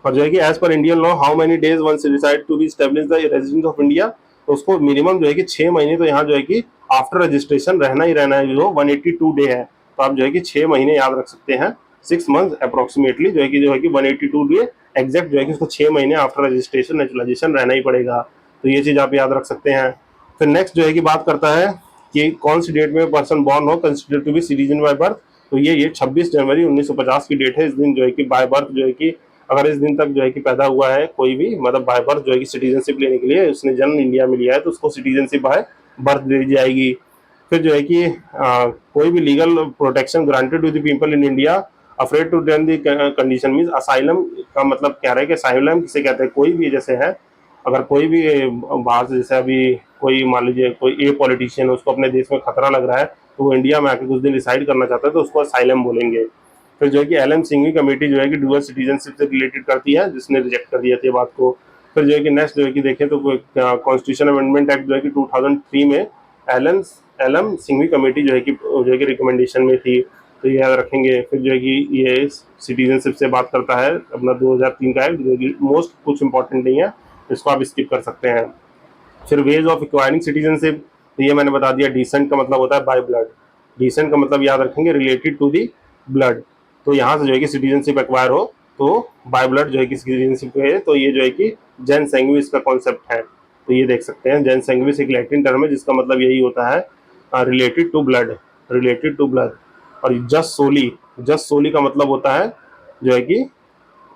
और जो है कि as per Indian law how many days one decide to be establish the residence of India, तो उसको मिनिमम जो है कि 6 महीने तो यहाँ जो है कि आफ्टर रजिस्ट्रेशन रहना ही रहना है, जो 182 डे है, तो आप जो है कि 6 महीने याद रख सकते हैं, 6 मंथ अप्रोक्सीमेटली, जो है कि 182 डे एग्जैक्ट जो है कि उसको 6 महीने आफ्टर रजिस्ट्रेशन नेचुरलाइजेशन रहना ही पड़ेगा, तो ये चीज़ आप याद रख सकते हैं। फिर नेक्स्ट जो है कि बात करता है कि कौन सी डेट में पर्सन बॉर्न हो consider to be citizen by birth, तो ये 26 जनवरी 1950 की डेट है। इस दिन जो है कि बाय बर्थ जो है कि अगर इस दिन तक जो है कि पैदा हुआ है कोई भी, मतलब बाय बर्थ जो है कि सिटीजनशिप लेने के लिए उसने जन्म इंडिया में लिया है, तो उसको सिटीजनशिप बाय बर्थ दे दी जाएगी। फिर जो है कि कोई भी legal protection granted to the people in India afraid to turn the condition means asylum का मतलब कह रहा है कि असाइलम किसे कहते हैं, कोई भी जैसे है, अगर कोई भी बाहर से, जैसे अभी कोई मान लीजिए कोई ए पॉलिटिशियन, उसको अपने देश में खतरा लग रहा है, तो वो इंडिया में आके कुछ दिन रिसाइड करना चाहता है, तो उसको असाइलम बोलेंगे। फिर जो है कि एल एम सिंघवी कमेटी जो है कि डुअल सिटीजनशिप से रिलेटेड करती है, जिसने रिजेक्ट कर दिया था बात को। फिर जो है कि नेक्स्ट जो है कि देखें तो कॉन्स्टिट्यूशन अमेंडमेंट एक्ट जो है कि 2003 में एल एम सिंघवी कमेटी जो है कि रिकमेंडेशन में थी, तो ये याद रखेंगे। फिर जो है कि ये सिटीजनशिप से बात करता है अपना 2003 का एक्ट, जो कि मोस्ट कुछ इंपॉर्टेंट नहीं है, इसको आप स्किप कर सकते हैं। फिर वेज ऑफ एक्वायरिंग सिटीजनशिप, तो ये मैंने बता दिया। डिसेंट का मतलब होता है बाय ब्लड, डिसेंट का मतलब याद रखेंगे रिलेटेड टू दी ब्लड, तो यहाँ से जो है कि सिटीजनशिप एक्वायर हो तो बाय ब्लड जो है कि सिटीजनशिप है, तो ये जो है कि जेन सेंग्विस का कॉन्सेप्ट है, तो ये देख सकते हैं। जेन सेंग्विस एक लैटिन टर्म है जिसका मतलब यही होता है related to blood, related to blood. और जस्ट सोली का मतलब होता है जो है कि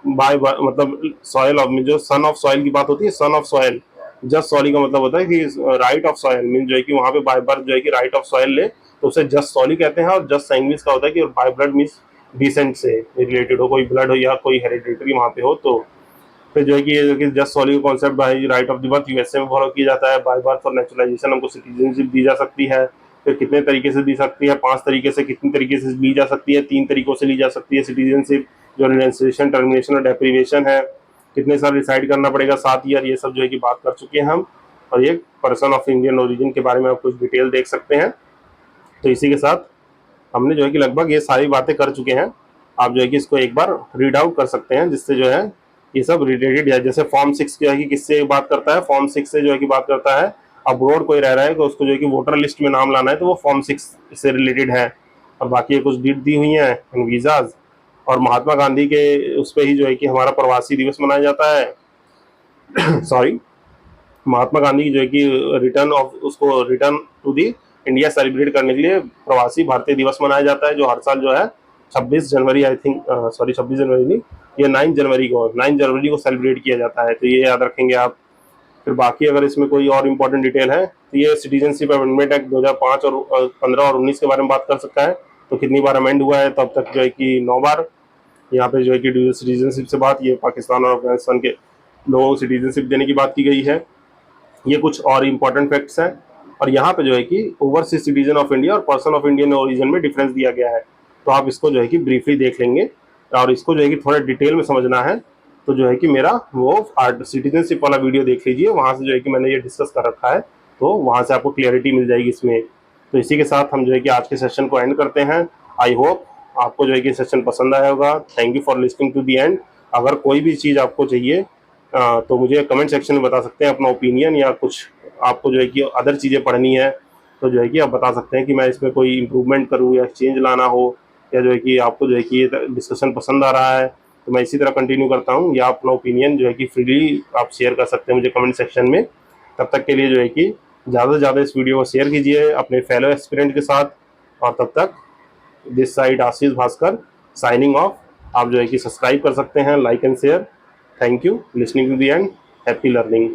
बाय मतलब सॉयल ऑफ, जो सन ऑफ सॉइल की बात होती है, सन ऑफ सॉयल। जस्ट सॉली का मतलब होता है कि राइट ऑफ सॉयल मीन जो है कि वहाँ पे बाय बर्थ जो है कि राइट ऑफ सॉयल ले, तो उसे जस्ट सॉली कहते हैं। और जस्ट सैंग्विस का होता है कि बाय ब्लड मीन्स डिसेंट से रिलेटेड हो, कोई ब्लड हो या कोई हेरिडिटरी वहाँ पे हो, तो फिर जो है कि जस्ट सॉली का concept bye right of the birth USA में फॉलो किया जाता है। बाय बर्थ और नेचुरलाइजेशन हमको सिटीजनशिप दी जा सकती है। फिर कितने तरीके से दी सकती है, 5 तरीके से। कितनी तरीके से ली जा सकती है, 3 तरीकों से ली जा सकती है सिटीजनशिप, जो रिलेंसेशन, टर्मिनेशन और डेप्रीवेशन है। कितने साल रिसाइड करना पड़ेगा, 7 ईयर, ये सब जो है कि बात कर चुके हैं हम। और ये पर्सन ऑफ इंडियन ओरिजिन के बारे में आप कुछ डिटेल देख सकते हैं। तो इसी के साथ हमने जो है कि लगभग ये सारी बातें कर चुके हैं। आप जो है कि इसको एक बार रीड आउट कर सकते हैं, जिससे जो है ये सब रिलेटेड है। जैसे फॉर्म 6 जो है कि किससे बात करता है, फॉर्म 6 से जो है कि बात करता है अब्रोड कोई रह रहा है तो उसको जो है कि वोटर लिस्ट में नाम लाना है, तो वो फॉर्म 6 से रिलेटेड है। और बाकी ये कुछ डेट दी हुई हैं वीज़ाज। और महात्मा गांधी के उस पर ही जो है कि हमारा प्रवासी दिवस मनाया जाता है सॉरी, महात्मा गांधी की जो है कि रिटर्न ऑफ, उसको return to the India celebrate करने के लिए प्रवासी भारतीय दिवस मनाया जाता है, जो हर साल जो है 26 जनवरी, आई थिंक सॉरी 26 जनवरी नहीं, ये 9 जनवरी को सेलिब्रेट किया जाता है, तो ये याद रखेंगे आप। फिर बाकी अगर इसमें कोई और इम्पोर्टेंट डिटेल है तो ये सिटीजनशिप अमेंडमेंट एक्ट 2005 और 15 और 19 के बारे में बात कर सकता है। तो कितनी बार अमेंड हुआ है, तो अब तक जो है कि 9 बार। यहाँ पे जो है कि ड्यूअल सिटीजनशिप से बात, ये पाकिस्तान और अफगानिस्तान के लोगों को सिटीजनशिप देने की बात की गई है। ये कुछ और इम्पोर्टेंट फैक्ट्स हैं। और यहाँ पे जो है कि ओवरसीज सिटीजन ऑफ इंडिया और पर्सन ऑफ इंडियन ओरिजिन में डिफरेंस दिया गया है, तो आप इसको जो है कि ब्रीफली देख लेंगे। और इसको जो है कि थोड़ा डिटेल में समझना है तो जो है कि मेरा वो आर्ट सिटीजनशिप वाला वीडियो देख लीजिए, वहाँ से जो है कि मैंने ये डिस्कस कर रखा है, तो वहाँ से आपको क्लियरिटी मिल जाएगी इसमें। तो इसी के साथ हम जो है कि आज के सेशन को एंड करते हैं। आई होप आपको जो है कि सेशन पसंद आया होगा। Thank you for listening to the end. अगर कोई भी चीज़ आपको चाहिए तो मुझे कमेंट सेक्शन में बता सकते हैं अपना ओपिनियन, या कुछ आपको जो है कि अदर चीज़ें पढ़नी है तो जो है कि आप बता सकते हैं कि मैं इसमें कोई इम्प्रूवमेंट करूँ या चेंज लाना हो, या जो है कि आपको जो है कि ये डिस्कशन पसंद आ रहा है तो मैं इसी तरह कंटिन्यू करता हूँ, या अपना ओपिनियन जो है कि फ्रीली आप शेयर कर सकते हैं मुझे कमेंट सेक्शन में। तब तक के लिए जो है कि ज़्यादा से ज़्यादा इस वीडियो को शेयर कीजिए अपने फेलो एस्पिरेंट के साथ। और तब तक this side Ashish Bhaskar signing off. आप जो है कि सब्सक्राइब कर सकते हैं, like and share. Thank you listening to the end. Happy learning.